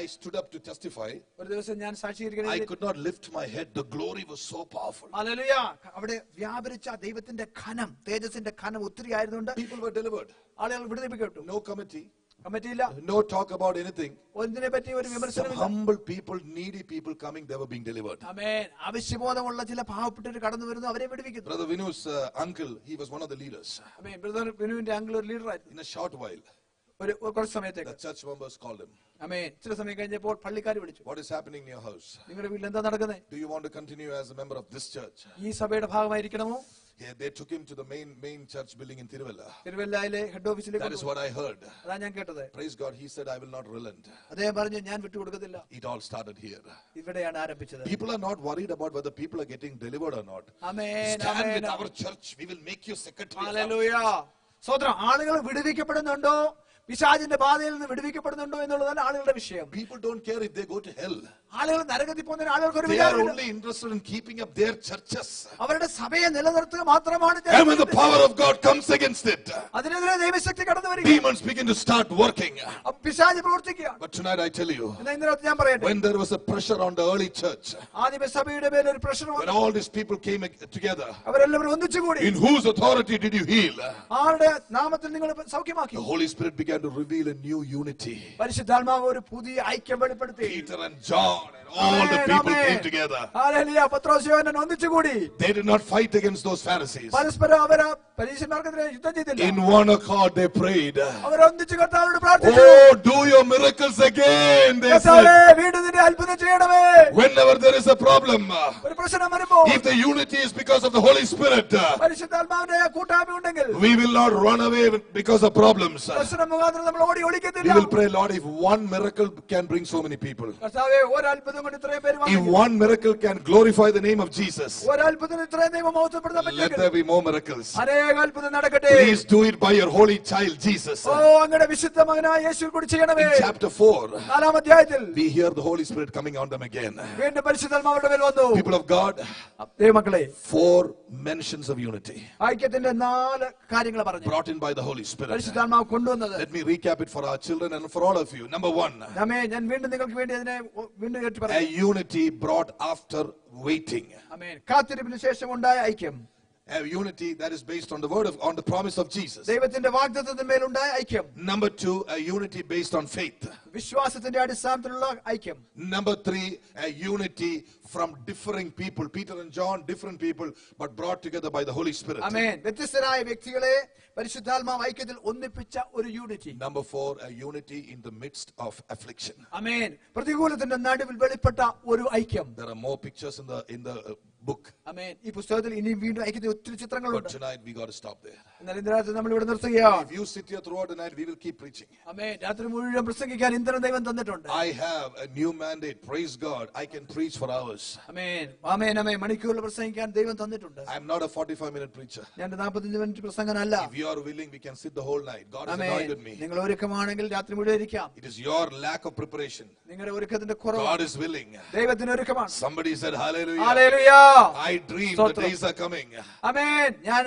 I stood up to testify. ഒരു ദിവസം ഞാൻ I സാക്ഷീകരിക്കാൻ could not lift my head. The glory was so powerful. Hallelujah. അവിടെ വ്യാപരിച്ച ദൈവത്തിന്റെ ഘനം, തേജസ്സിന്റെ ഘനം ഒത്തിരി ആയതുകൊണ്ട് People were delivered. ആളുകൾ വിടുവിക്കപ്പെട്ടു. No committee. കമ്മിറ്റിയില്ല, No talk about anything. ഒന്നിനെ പറ്റി ഒരു Some വിമർശനമില്ല. humble people, needy people coming, they were being delivered. ആമേൻ. ആവശ്യബോധമുള്ള ചില പാവപ്പെട്ടവർ കടന്നു വരുന്നു, അവരെ വിടുവിക്കുന്നു. Brother Vinu's uncle, he was one of the leaders. ആമേൻ. ബ്രദർ വിനുവിന്റെ അങ്കിൾ ഒരു ലീഡറായിരുന്നു. In a short while, കുറച്ച് സമയത്തേക്ക്. the church members called him. ആമേൻ. ചില സമയം കഴിഞ്ഞപ്പോൾ പള്ളിക്കാർ വിളിച്ചു. What is happening in your house? നിങ്ങളുടെ വീട്ടിൽ എന്താ നടക്കുന്നത്? Do you want to continue as a member of this church? ഈ സഭയുടെ ഭാഗമായിരിക്കണമോ? Yeah, they took him to the main church building in Tiruvalla. തിരുവല്ലയിലെ ഹെഡ് ഓഫീസിലേക്ക് That is what I heard. അതാ ഞാൻ കേട്ടത്. Praise God, he said, I will not relent. അദ്ദേഹം പറഞ്ഞു, ഞാൻ വിട്ടുകൊടുക്കത്തില്ല. It all started here. ഇവിടെയാണ് ആരംഭിച്ചത്. People are not worried about whether people are getting delivered or not. Amen. Stand amen. with our church. We will make you secretary. of our hallelujah. സ്തോത്രം. ആളുകൾ വിടുവിക്കപ്പെടുന്നുണ്ടോ, പിശാചിന്റെ ബാധയിൽ നിന്ന് വിടുവിക്കപ്പെടുന്നുണ്ടോ എന്നുള്ളതാണ് ആളുകളുടെ വിഷയം. People don't care if they go to hell. ആളുകൾ നരകത്തിൽ പോകുന്ന ആളുകൾക്ക് ഒരു They are വിചാരമില്ല. only interested in keeping up their churches. അവരുടെ സഭയെ നിലനിർത്തുക മാത്രമാണ്. And when the power of God comes against it, അതിനെതിരെ ദൈവശക്തി കടന്നു വരിക. demons begin to start working. പിശാച് പ്രവർത്തിക്കുക. But tonight I tell you, എന്നാൽ ഇന്നലെ ഞാൻ പറയട്ടെ, when there was a pressure on the early church, ആദിമ സഭയുടെ മേൽ ഒരു പ്രഷർ when വന്നു. all these people came together, അവരെല്ലാവരും ഒന്നിച്ചുകൂടി. in whose authority did you heal? ആരുടെ നാമത്തിൽ നിങ്ങൾ സൗഖ്യമാക്കി? The Holy Spirit began to reveal a new unity. പരിശുദ്ധാത്മാവ് ഒരു പുതിയ ഐക്യം വെളിപ്പെടുത്തി. Peter and John and all the people came together. ഹല്ലേലൂയ. പത്രോസ് യോഹന്നാൻ ഒന്നിച്ചുകൂടി. They did not fight against those Pharisees. പരസ്പരം അവര് പരീശന്മാർക്കെതിരെ യുദ്ധം ചെയ്തില്ല. In one accord they prayed. അവർ ഒന്നിച്ച് കർത്താവിനോട് പ്രാർത്ഥിച്ചു. Oh, do your miracles again, they കർത്താവേ, said. വീണ്ടും നിന്റെ അത്ഭുതം ചെയ്യണമേ. Whenever whenever there is a problem, ഒരു പ്രശ്നം വരുമ്പോൾ if the unity is because of the Holy Spirit, പരിശുദ്ധാത്മാവിന്റെ കൂട്ടായ്മ ഉണ്ടെങ്കിൽ we will not run away because of problems. പ്രശ്നം മുഖാന്തരം നമ്മൾ ഓടി We ഒളിക്കത്തില്ല. will pray, Lord, if one miracle can bring so many people, കർത്താവേ, ഒരു അത്ഭുതം കൊണ്ട് ഇത്രയും പേര് if വന്നെങ്കിൽ, one miracle can glorify the name of Jesus, ഒരു അത്ഭുതം ഇത്രയും ദൈവം മഹത്വപ്പെടുത്താൻ let പറ്റുമെങ്കിൽ there be more miracles. അനേക അത്ഭുതം നടക്കട്ടെ. Please do it by your holy child Jesus. ഓ, അങ്ങയുടെ വിശുദ്ധ മകനായ യേശു കൂടി ചെയ്യണമേ. In chapter 4, 4-ാം അധ്യായത്തിൽ we hear the Holy Spirit coming on them again. വീണ്ടും പരിശുദ്ധാത്മാവിന്റെ മേൽ വന്നു. People of God, ദൈവമക്കളെ, 4 mentions of unity ഐക്യത്തിന്റെ 4 കാര്യങ്ങൾ പറഞ്ഞു brought in by the Holy Spirit. പരിശുദ്ധാത്മാവ് കൊണ്ടുവന്നത്. Let me recap it for our children and for all of you. Number 1, ഞാൻ വീണ്ടും നിങ്ങൾക്ക് വേണ്ടി അതിനെ വീണ്ടും കേട്ടു a പറയാം. unity brought after waiting. ആമേൻ. കാത്തിരിപ്പിന് ശേഷം ഉണ്ടായ ഐക്യം. A unity that is based on the on the promise of Jesus. ദൈവത്തിന്റെ വാഗ്ദത്തത്തിന്മേൽ ഉണ്ടായ ഐക്യം. Number 2, a unity based on faith. വിശ്വാസത്തിന്റെ അടിസ്ഥാനത്തിലുള്ള ഐക്യം. Number 3, a unity from differing people. Peter and John, different people, but brought together by the Holy Spirit. ആമേൻ. വ്യത്യസ്തരായ വ്യക്തികളെ പരിശുദ്ധാത്മാവ് ഐക്യത്തിൽ ഒന്നിപ്പിച്ച ഒരു unity. Number 4, a unity in the midst of affliction. ആമേൻ. പ്രതികൂലത്തിന്റെ നടുവിൽ വെളിപ്പെട്ട ഒരു ഐക്യം. There are more pictures in the book. ആമേൻ. ഈ പുസ്തകത്തിൽ ഇനി വീണ്ടും ഐക്യത്തിന്റെ ഒത്തിരി But ചിത്രങ്ങളുണ്ട്. tonight we got to stop there. എന്നാൽ ഇന്ന് രാത്രി നമ്മൾ ഇവിടെ നിർത്തുകയാണ്. If you sit here throughout the night, we will keep preaching. ആമേൻ. രാത്രി മുഴുവൻ പ്രസംഗിക്കാൻ ഇന്ധനം ദൈവം തന്നിട്ടുണ്ട്. I have a new mandate. Praise God. I can preach for hours. ആമേൻ. ആമേൻ. ആമേൻ. മണിക്കൂറിൽ പ്രസംഗിക്കാൻ ദൈവം തന്നിട്ടുണ്ട്. I am not a 45-minute preacher. ഞാൻ 45 minute പ്രസംഗനല്ല. If you are willing, we can sit the whole night. God has amen. anointed me. നിങ്ങൾ ഒരുക്കമാണെങ്കിൽ രാത്രി മുഴുവൻ ഇരിക്കാം. It is your lack of preparation. നിങ്ങളുടെ ഒരുക്കത്തിന്റെ കുറവ്. God is willing. ദൈവത്തിന് ഒരുക്കമാണ്. Somebody said hallelujah. Hallelujah. I dream the days are coming. ആമേൻ. ഞാൻ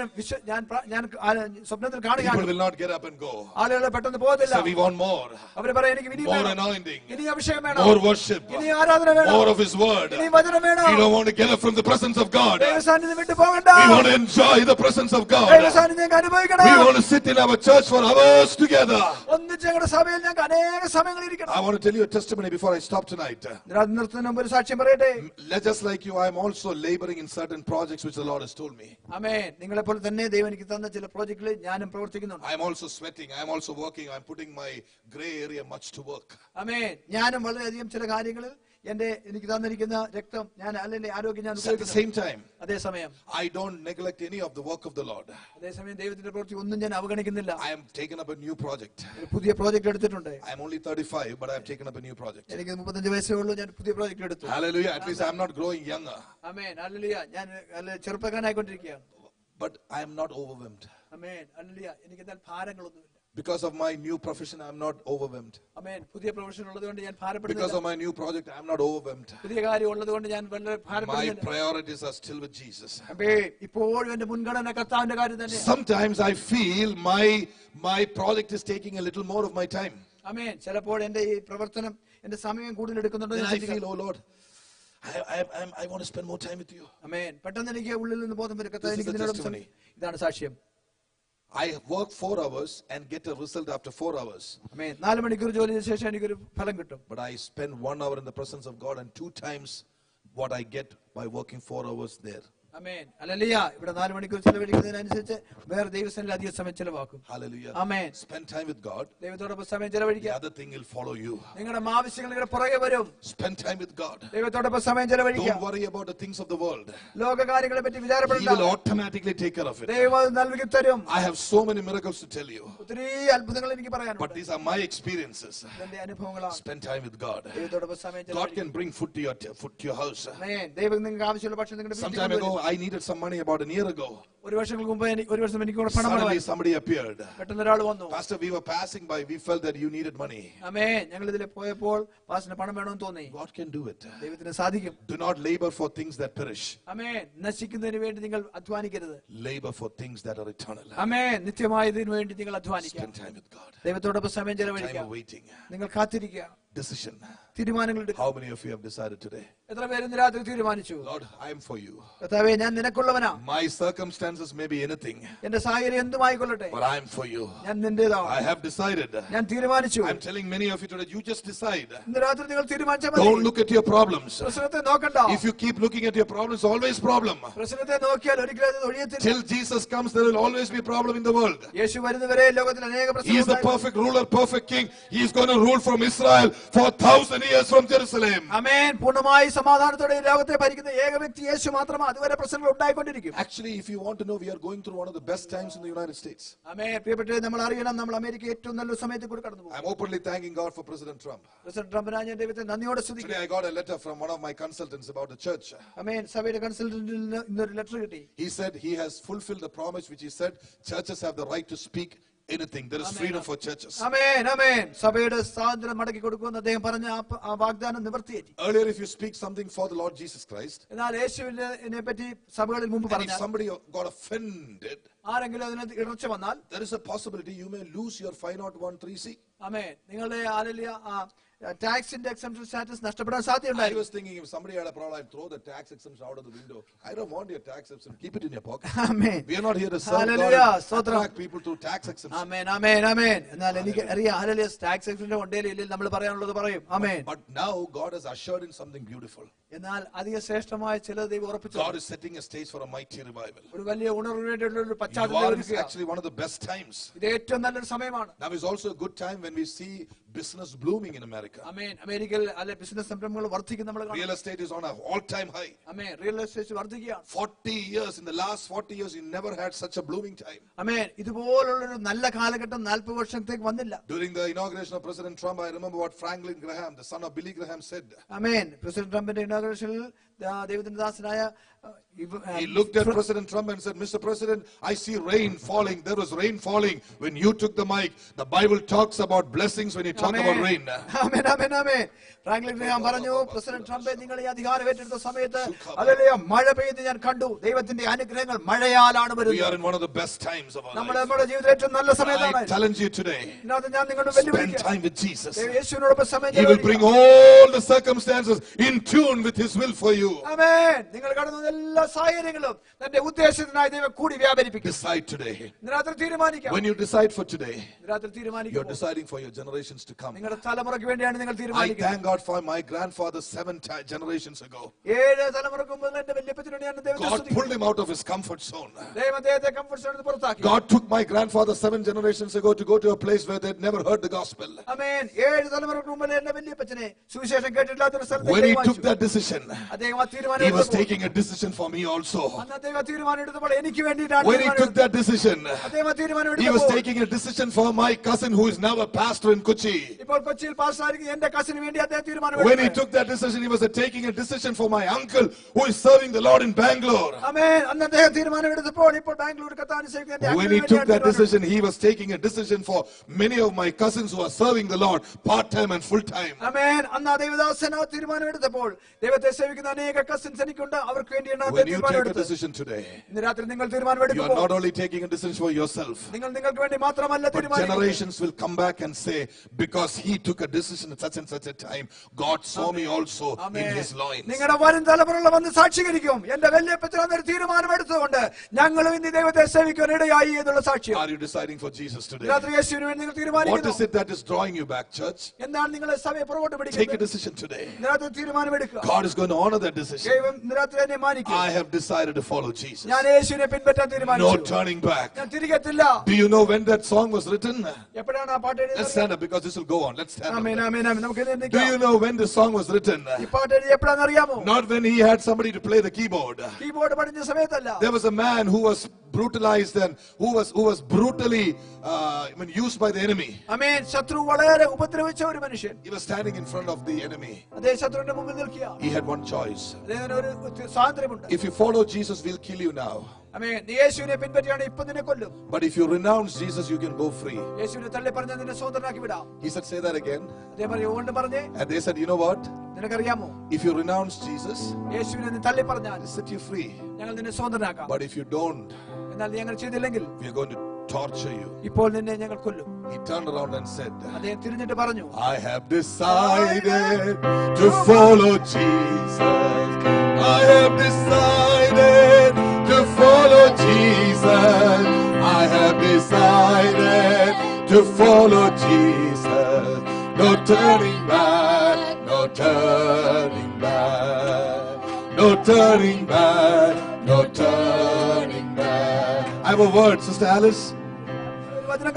സ്വപ്നത്തിൽ People കാണുകയാണ്. will not get up and go. ആളുകൾ പെട്ടെന്ന് പോകത്തില്ല. So we want more. അവർ പറയും, എനിക്ക് ഇനി More വേണം. anointing. ഇനി അഭിഷേകം വേണം. More worship. ഇനി ആരാധന വേണം. More of His word. ഇനി വചനം വേണം. We don't want to get up from the presence of God. ദൈവ സാന്നിധ്യം വിട്ടു പോകണ്ട. We want to enjoy the presence of ദൈവ God. സാന്നിധ്യം ഞങ്ങൾക്ക് അനുഭവിക്കണം. We want to sit in our church for hours together. ഒന്നിച്ച് ഞങ്ങളുടെ സഭയിൽ ഞങ്ങൾക്ക് അനേക സമയങ്ങൾ ഇരിക്കണം. I want to tell you a testimony before I stop tonight. നിർത്തുന്നതിന് മുമ്പ് ഒരു സാക്ഷ്യം പറയട്ടെ. Just like you, I am also laboring in certain projects which the Lord has told me. ആമേൻ. നിങ്ങളെപ്പോലെ തന്നെ ദൈവം എനിക്ക് തന്ന ചില പ്രോജക്റ്റുകളിൽ ഞാനും പ്രവർത്തിക്കുന്നുണ്ട്. I am also sweating. I am also working. I am putting my gray area much to work. ആമേൻ. ഞാനും വളരെയധികം ചില കാര്യങ്ങളിൽ എനിക്ക് തന്നിരിക്കുന്ന രക്തം ഞാൻ അല്ലെങ്കിൽ ആരോഗ്യം ഞാൻ At the ഉപയോഗിക്കുന്നു. same time, അതേസമയം I don't neglect any of the work of the Lord. അതേസമയം ദൈവത്തിന്റെ പ്രവൃത്തി ഒന്നും ഞാൻ അവഗണിക്കുന്നില്ല. I am taken up a new project. ഒരു പുതിയ പ്രോജക്റ്റ് എടുത്തിട്ടുണ്ട്. I am only 35, but I have taken up a new project. എനിക്ക് 35 വയസ്സേ ഉള്ളൂ. ഞാൻ പുതിയ പ്രോജക്റ്റ് എടുത്തു. Hallelujah. At least I am not growing younger. Amen. Hallelujah. ഞാൻ ചെറുപ്പക്കാരനായിക്കൊണ്ടിരിക്കുകയാണ്. But I am not overwhelmed. Amen. Hallelujah. എനിക്ക് എന്നാൽ ഭാരങ്ങളൊന്നുമില്ല. Because of my new profession, I am not overwhelmed. ആമേൻ. പുതിയ പ്രൊഫഷൻ ഉള്ളതുകൊണ്ട് ഞാൻ Because ഭാരപ്പെടുന്നില്ല. of my new project, I am not overwhelmed. പുതിയ കാര്യം ഉള്ളതുകൊണ്ട് ഞാൻ വളരെ My ഭാരപ്പെടുന്നില്ല. priorities are still with Jesus. ആമേൻ. ഇപ്പോഴും എന്റെ മുൻഗണന കർത്താവിന്റെ കാര്യം തന്നെ. Sometimes I feel my project is taking a little more of my time. ആമേൻ. ചിലപ്പോൾ എന്റെ ഈ പ്രവർത്തനം എന്റെ സമയം കൂടുതൽ എടുക്കുന്നുണ്ടോ Then എന്ന് I ചിന്തിക്കാം. feel, oh Lord, I want to spend more time with you. ആമേൻ. പെട്ടെന്ന് എനിക്ക് ഉള്ളിൽ നിന്ന് ബോധം വരും, കർത്താവേ, This is എനിക്ക് the നിന്നോട് testimony. ഇതാണ് സാക്ഷ്യം. I work 4 hours and get a result after 4 hours. ആമേൻ. 4 മണിക്കൂർ ജോലി ചെയ്ത ശേഷം എനിക്കൊരു ഫലം കിട്ടും. But I spend 1 hour in the presence of God and 2 times what I get by working 4 hours there. Amen. Hallelujah. ഇവിടെ 4 മണിക്കൂർ ചെലവഴിക്കുന്നതിനനുസരിച്ച് വേറെ ദൈവസന്നിധിയിൽ അധികം സമയം ചെലവാക്കും. Hallelujah. Amen. Spend time with God. ദൈവത്തോടൊപ്പം സമയം The ചെലവഴിക്കുക. other thing will follow you. നിങ്ങളുടെ ആവശ്യങ്ങൾ നിങ്ങളുടെ പുറകെ വരും. Spend time with God. ദൈവത്തോടൊപ്പം സമയം ചെലവഴിക്കുക. Don't worry about the things of the world. ലോക കാര്യങ്ങളെ പറ്റി He വിചാരപ്പെടണ്ട. will automatically take care of it. ദൈവം അത് നൽകി തരും. I have so many miracles to tell you. ഒത്തിരി അത്ഭുതങ്ങൾ എനിക്ക് But പറയാനുണ്ട്. these are my experiences. എന്റെ അനുഭവങ്ങളാണ്. Spend time with God. ദൈവത്തോടൊപ്പം സമയം God ചെലവഴിക്കുക. can bring food to your house. ആമേൻ. ദൈവം നിങ്ങൾക്ക് ആവശ്യമുള്ള ഭക്ഷണം നിങ്ങളുടെ Some വീട്ടിൽ time ago, കൊണ്ടുവരും. I needed some money about a year ago. ഒരു വർഷങ്ങൾക്ക് മുമ്പ് ഒരു വർഷം എനിക്ക് കൂടെ പണം Suddenly വേണമായിരുന്നു. somebody appeared. പെട്ടെന്ന് ഒരാൾ വന്നു. Pastor, we were passing by. We felt that you needed money. ആമേൻ. ഞങ്ങൾ ഇതിലെ പോയപ്പോൾ പാസ്റ്ററിന് പണം വേണമെന്ന് തോന്നി. God can do it. ദൈവത്തിന് സാധിക്കും. Do not labor for things that perish. ആമേൻ. നശിക്കുന്നതിന് വേണ്ടി നിങ്ങൾ അധ്വാനിക്കരുത്. Labor for things that are eternal. ആമേൻ. നിത്യമായതിനു വേണ്ടി നിങ്ങൾ അധ്വാനിക്കുക. Spend time with God. ദൈവത്തോടൊപ്പം സമയം Time ചെലവഴിക്കുക. of waiting. നിങ്ങൾ കാത്തിരിക്കുക. Decision. തീരുമാനങ്ങൾ എടുക്കുക. How many of you have decided today? എത്ര പേര് ഇന്ന് രാത്രി തീരുമാനിച്ചു? Lord, I am for you. കർത്താവേ, ഞാൻ നിനക്കുള്ളവനാ. My circumstances may be anything, എന്റെ സാഹചര്യം എന്തുമായിക്കൊള്ളട്ടെ, but I am for you. ഞാൻ നിന്റേതാണ്. I have decided. ഞാൻ തീരുമാനിച്ചു. I'm telling many of you today, you just decide. ഇന്ന് രാത്രി നിങ്ങൾ തീരുമാനിച്ചാൽ മതി. Don't look at your problems. പ്രശ്നത്തെ നോക്കണ്ട. If you keep looking at your problems, always problem. പ്രശ്നത്തെ നോക്കിയാൽ ഒരിക്കലും അത് ഒഴിയത്തില്ല. Till Jesus comes, there will always be problem in the world. യേശു വരുന്നവരെ ലോകത്തിൽ അനേക He is the പ്രശ്നങ്ങൾ perfect ruler, perfect king. He is going to rule from Israel for 1,000 years from Jerusalem. ആമേൻ. പൂർണ്ണമായി സമാധാനത്തോടെ ഈ ലോകത്തെ ഭരിക്കുന്ന ഏക വ്യക്തി യേശു മാത്രമാണ്. അതുവരെ പ്രശ്നങ്ങൾ ഉണ്ടായിക്കൊണ്ടിരിക്കും. Actually, if you want to know, we are going through one of the best times in the United States. ആമേൻ. പ്രിയപ്പെട്ടവരെ, നമ്മൾ അറിയണം, നമ്മൾ അമേരിക്ക ഏറ്റവും നല്ല സമയത്ത് കൂടി കടന്നു പോകും. I'm openly thanking God for President Trump. President ട്രംപിനെ ഞാൻ ദൈവത്തെ നന്ദിയോടെ സ്തുതിക്കുന്നു. Today I got a letter from one of my consultants about the church. ആമേൻ. സഭയുടെ കൺസൾട്ടന്റിൽ നിന്ന് ഇന്നൊരു ലെറ്റർ കിട്ടി. He said he has fulfilled the promise which he said churches have the right to speak anything. There is freedom for churches. ആമേൻ. ആമേൻ. സഭയുടെ സ്വാതന്ത്ര്യം മടക്കി കൊടുക്കുമെന്ന് അദ്ദേഹം പറഞ്ഞ ആ വാഗ്ദാനം നിവർത്തിയേറ്റി. Earlier, if you speak something for the Lord Jesus Christ, എന്നാൽ യേശുവിനെ പറ്റി സഭകളിൽ മുമ്പ് and if പറഞ്ഞാൽ somebody got offended, ആരെങ്കിലും അതിനകത്ത് ഇടർച്ച വന്നാൽ there is a possibility you may lose your 5013C. ആമേൻ. നിങ്ങളുടെ ആലലിയ ടാക്സിന്റെ എക്സംപ്ഷൻ സ്റ്റാറ്റസ് നഷ്ടപ്പെടാൻ I സാധ്യതയുണ്ടായിരുന്നു. was thinking if somebody had a problem, I'd throw the tax exemption out of the window. I don't want your tax exemption. Keep it in your pocket. Amen. We are not here to serve Hallelujah. God and സ്തോത്രം. attract people through tax exemption. ആമേൻ. ആമേൻ. ആമേൻ. എന്നാൽ എനിക്ക് അറിയാം, hallelujah, tax എക്സംപ്ഷന്റെ കൊണ്ടേലില്ല, നമ്മൾ പറയാനുള്ളത് പറയും. ആമേൻ. But now God has ushered in something beautiful. എന്നാൽ അധിക ശ്രേഷ്ഠമായ ചില ദൈവം ഉറപ്പിച്ചു. God is setting a stage for a mighty revival. ഒരു വലിയ ഉണർവിന് വേണ്ടിയുള്ള ഒരു You പശ്ചാത്തലം are ഒരുക്കുകയാണ്. actually one of the best times. ഇത് ഏറ്റവും നല്ലൊരു സമയമാണ്. Now is also a good time when we see business blooming in America. ആമേൻ. അമേരിക്കയിൽ അല്ലെ ബിസിനസ് സംരംഭങ്ങൾ വർദ്ധിക്കും നമ്മൾ കാണും. Real estate is on an all-time high. Amen. Real estate വർദ്ധിക്കുകയാണ്. 40 years, in the last 40 years, you never had such a blooming time. ആമേൻ. ഇതുപോലുള്ളൊരു നല്ല കാലഘട്ടം 40 വർഷത്തേക്ക് വന്നില്ല. During the inauguration of President Trump, I remember what Franklin Graham, the son of Billy Graham, said. Amen. President ട്രംപിന്റെ ഇനോഗ്രേഷനിൽ ദൈവത്തിന്റെ ദാസനായ He looked at President Trump and said, Mr. President, I see rain falling. There was rain falling when you took the mic. The Bible talks about blessings when you talk about rain. Amen. Amen. Amen. Franklin Graham പറഞ്ഞു, president ട്രംപെ, നിങ്ങൾ ഈ അധികാരം ഏറ്റെടുത്ത സമയത്ത് hallelujah, മഴ പെയ്ത് ഞാൻ കണ്ടു. ദൈവത്തിന്റെ അനുഗ്രഹങ്ങൾ മഴയാലാണ് We are വരുന്നത്. in one of the best times of our നമ്മുടെ life. നമ്മുടെ ജീവിതത്തിൽ ഏറ്റവും നല്ല സമയത്താണ്. I challenge you today. ഇതിനകത്ത് ഞാൻ നിങ്ങളോട് Spend വെല്ലുവിളിക്കാം. time with Jesus. യേശുവിനോടൊപ്പം സമയം He will bring ചെലവഴിക്കുക. all the circumstances in tune with His will for you. ആമേൻ. നിങ്ങൾ കടന്ന എല്ലാ സാഹചര്യങ്ങളും തന്റെ ഉദ്ദേശത്തിനായി ദൈവം കൂടി വ്യാപരിപ്പിക്കും. Decide today. ഇന്ന് രാത്രി തീരുമാനിക്കാം. When you decide for today, ഇന്ന് രാത്രി you're തീരുമാനിക്കും. deciding for your generations to come. നിങ്ങളുടെ തലമുറയ്ക്ക് വേണ്ടിയാണ് നിങ്ങൾ I തീരുമാനിക്കുന്നത്. thank God for my grandfather 7 generations ago. 7 തലമുറക്ക് മുമ്പ് എന്റെ വല്യപ്പച്ചനോട് ഞാൻ ദൈവത്തെ God സ്തുതിക്കുന്നു. pulled him out of his comfort zone. ദൈവം അദ്ദേഹത്തെ കംഫർട്ട് സോണിൽ നിന്ന് പുറത്താക്കി. God took my grandfather 7 generations ago to go to a place where they'd never heard the gospel. ആമേൻ. 7 തലമുറക്ക് മുമ്പ് എന്റെ വല്യപ്പച്ചനെ സുവിശേഷം കേട്ടിട്ടില്ലാത്തൊരു സ്ഥലത്തേക്ക് When he ദൈവം took that decision, അദ്ദേഹം ആ തീരുമാനം he was എടുത്തപ്പോൾ, taking a decision for me also. അന്ന് അദ്ദേഹം ആ തീരുമാനം എടുത്തപ്പോൾ എനിക്ക് വേണ്ടിയിട്ടാണ് When he തീരുമാനം took എടുത്തത്. that decision, അദ്ദേഹം ആ തീരുമാനം he was എടുത്തപ്പോൾ taking a decision for my cousin who is now a pastor in Kochi. ഇപ്പോൾ കൊച്ചിയിൽ പാസ്റ്ററായിരിക്കുന്ന എന്റെ കസിന് വേണ്ടി അദ്ദേഹം തീരുമാനം When he എടുത്തു. took that decision, he was taking a decision for my uncle who is serving the Lord in Bangalore. ആമേൻ. അന്ന് അദ്ദേഹം തീരുമാനം എടുത്തപ്പോൾ ഇപ്പോൾ ബാംഗ്ലൂർ കത്താൻ സേവിക്കുന്ന എന്റെ When അങ്കിളിന് he വേണ്ടിയാണ് took that തീരുമാനം decision, he was taking a decision for many of my cousins who are serving the Lord part-time and full-time. ആമേൻ. അന്ന് ആ ദൈവദാസൻ ആ തീരുമാനം എടുത്തപ്പോൾ ദൈവത്തെ സേവിക്കുന്ന അനേക കസിൻസ് എനിക്കുണ്ട്. അവർക്ക് വേണ്ടിയാണ് When അദ്ദേഹം you തീരുമാനം take a എടുത്തത്. decision today, ഇന്ന് രാത്രി നിങ്ങൾ തീരുമാനം you are എടുക്കുമ്പോൾ not only taking a decision for yourself, നിങ്ങൾക്ക് വേണ്ടി മാത്രമല്ല but തീരുമാനിക്കുന്നത്. generations will come back and say, because he took a decision at such and such a time, God saw me also in his loins. നിങ്ങളുടെ വരും തലമുറകൾ വന്ന് സാക്ഷീകരിക്കും, എന്റെ വല്യപ്പച്ചൻ അന്നൊരു തീരുമാനം എടുത്തുകൊണ്ട് ഞങ്ങളും ഇന്ന് ദൈവത്തെ സേവിക്കാൻ ഇടയായി എന്നുള്ള സാക്ഷ്യം. Are you deciding for Jesus today? രാത്രി യേശുവിന് വേണ്ടി നിങ്ങൾ What തീരുമാനിക്കുന്നു. is it that is drawing you back, church? എന്താണ് നിങ്ങളെ സഭയെ പുറകോട്ട് Take a പിടിക്കുന്നത്? decision today. ഇന്ന് രാത്രി തീരുമാനം എടുക്കുക. God is going to honor that decision. ദൈവം ഇന്ന് രാത്രി എന്നെ മാനിക്കും. I have decided to follow Jesus. ഞാൻ യേശുവിനെ പിൻപറ്റാൻ No തീരുമാനിച്ചു. turning back. ഞാൻ തിരികെത്തില്ല. Do you know when that song was written? എപ്പോഴാണ് ആ പാട്ട് Let's എഴുതിയത്? stand up because this will go on. Let's stand amen. up. ആമേൻ. ആമേൻ. നമുക്ക് Do എഴുന്നേൽക്കാം. you know when this song was written? ഈ പാട്ട് എഴുതി എപ്പോഴാണെന്ന് അറിയാമോ? Not when he had somebody to play the keyboard. Keyboard പഠിച്ച സമയത്തല്ല. There was a man who was brutalized and who was brutally used by the enemy. ആമേൻ. ശത്രു വളരെ ഉപദ്രവിച്ച ഒരു മനുഷ്യൻ. He was standing in front of the enemy. അതേ ശത്രുവിന്റെ മുമ്പിൽ നിൽക്കുക. He had one choice. അദ്ദേഹത്തിന് ഒരു സ്വാതന്ത്ര്യമുണ്ട്. If you follow Jesus, we'll kill you now. ആമേൻ. നീ യേശുവിനെ പിൻപറ്റിയാണ് ഇപ്പൊ നിന്നെ കൊല്ലും. But if you renounce Jesus, you can go free. യേശുവിനെ തള്ളി പറഞ്ഞ നിന്നെ സ്വതന്ത്രനാക്കി വിടാം. He said, say that again. അദ്ദേഹം പറഞ്ഞു, കൊണ്ട് പറഞ്ഞേ, And they said, you know what? നിനക്കറിയാമോ, If you renounce Jesus, യേശുവിനെ നീ തള്ളി പറഞ്ഞാൽ he'll set you free. ഞങ്ങൾ നിന്നെ സ്വതന്ത്രനാക്കാം. But if you don't, എന്നാൽ നീ അങ്ങനെ ചെയ്തില്ലെങ്കിൽ we are going to torture you. ഇപ്പോൾ നിന്നെ ഞങ്ങൾ കൊല്ലും. He turned around and said, അദ്ദേഹം തിരിഞ്ഞിട്ട് പറഞ്ഞു, I have decided to follow Jesus. I have decided to follow Jesus. I have decided to follow Jesus. No turning back, no turning back, no turning back, no turning back. I have a word, Sister Alice.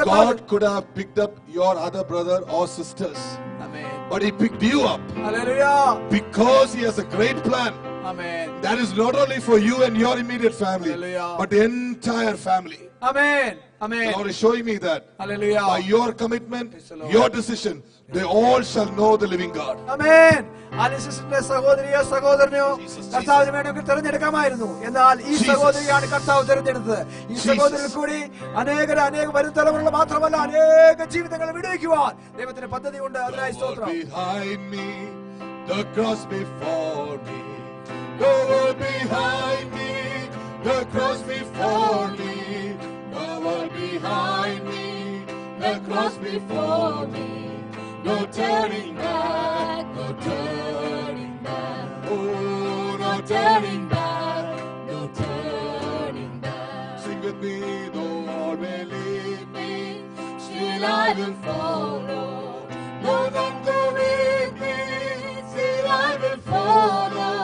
God could have picked up your other brother or sisters. Amen. But He picked you up Hallelujah. because He has a great plan. Amen. That is not only for you and your immediate family, Hallelujah. but the entire family. Amen. The Amen. Lord is showing me that. Hallelujah. By your commitment, Praise the Lord. your decision, they all shall know the living God. Amen. ആലിസിന്റെ സഹോദരിയോ സഹോദരനെയോ Jesus, കർത്താവിന് വേണമെങ്കിൽ തിരഞ്ഞെടുക്കാമായിരുന്നു. എന്നാൽ ഈ Jesus. സഹോദരിയാണ് കർത്താവ് തിരഞ്ഞെടുത്തത്. ഈ Jesus. സഹോദരിൽ കൂടി അനേക വരും തലമുറകൾ മാത്രമല്ല അനേക ജീവിതങ്ങൾ വിടുവിക്കുവാൻ ദൈവത്തിന് പദ്ധതിയുണ്ട്. അതിനായി The സ്തോത്രം. world behind me, the cross before me. The world behind me, the cross before me. The world behind me, the cross before me. No turning back, no turning back. Oh, no turning back, no turning back. Sing with me, the Lord may lead me, still I will follow. No one go with me, still I will follow.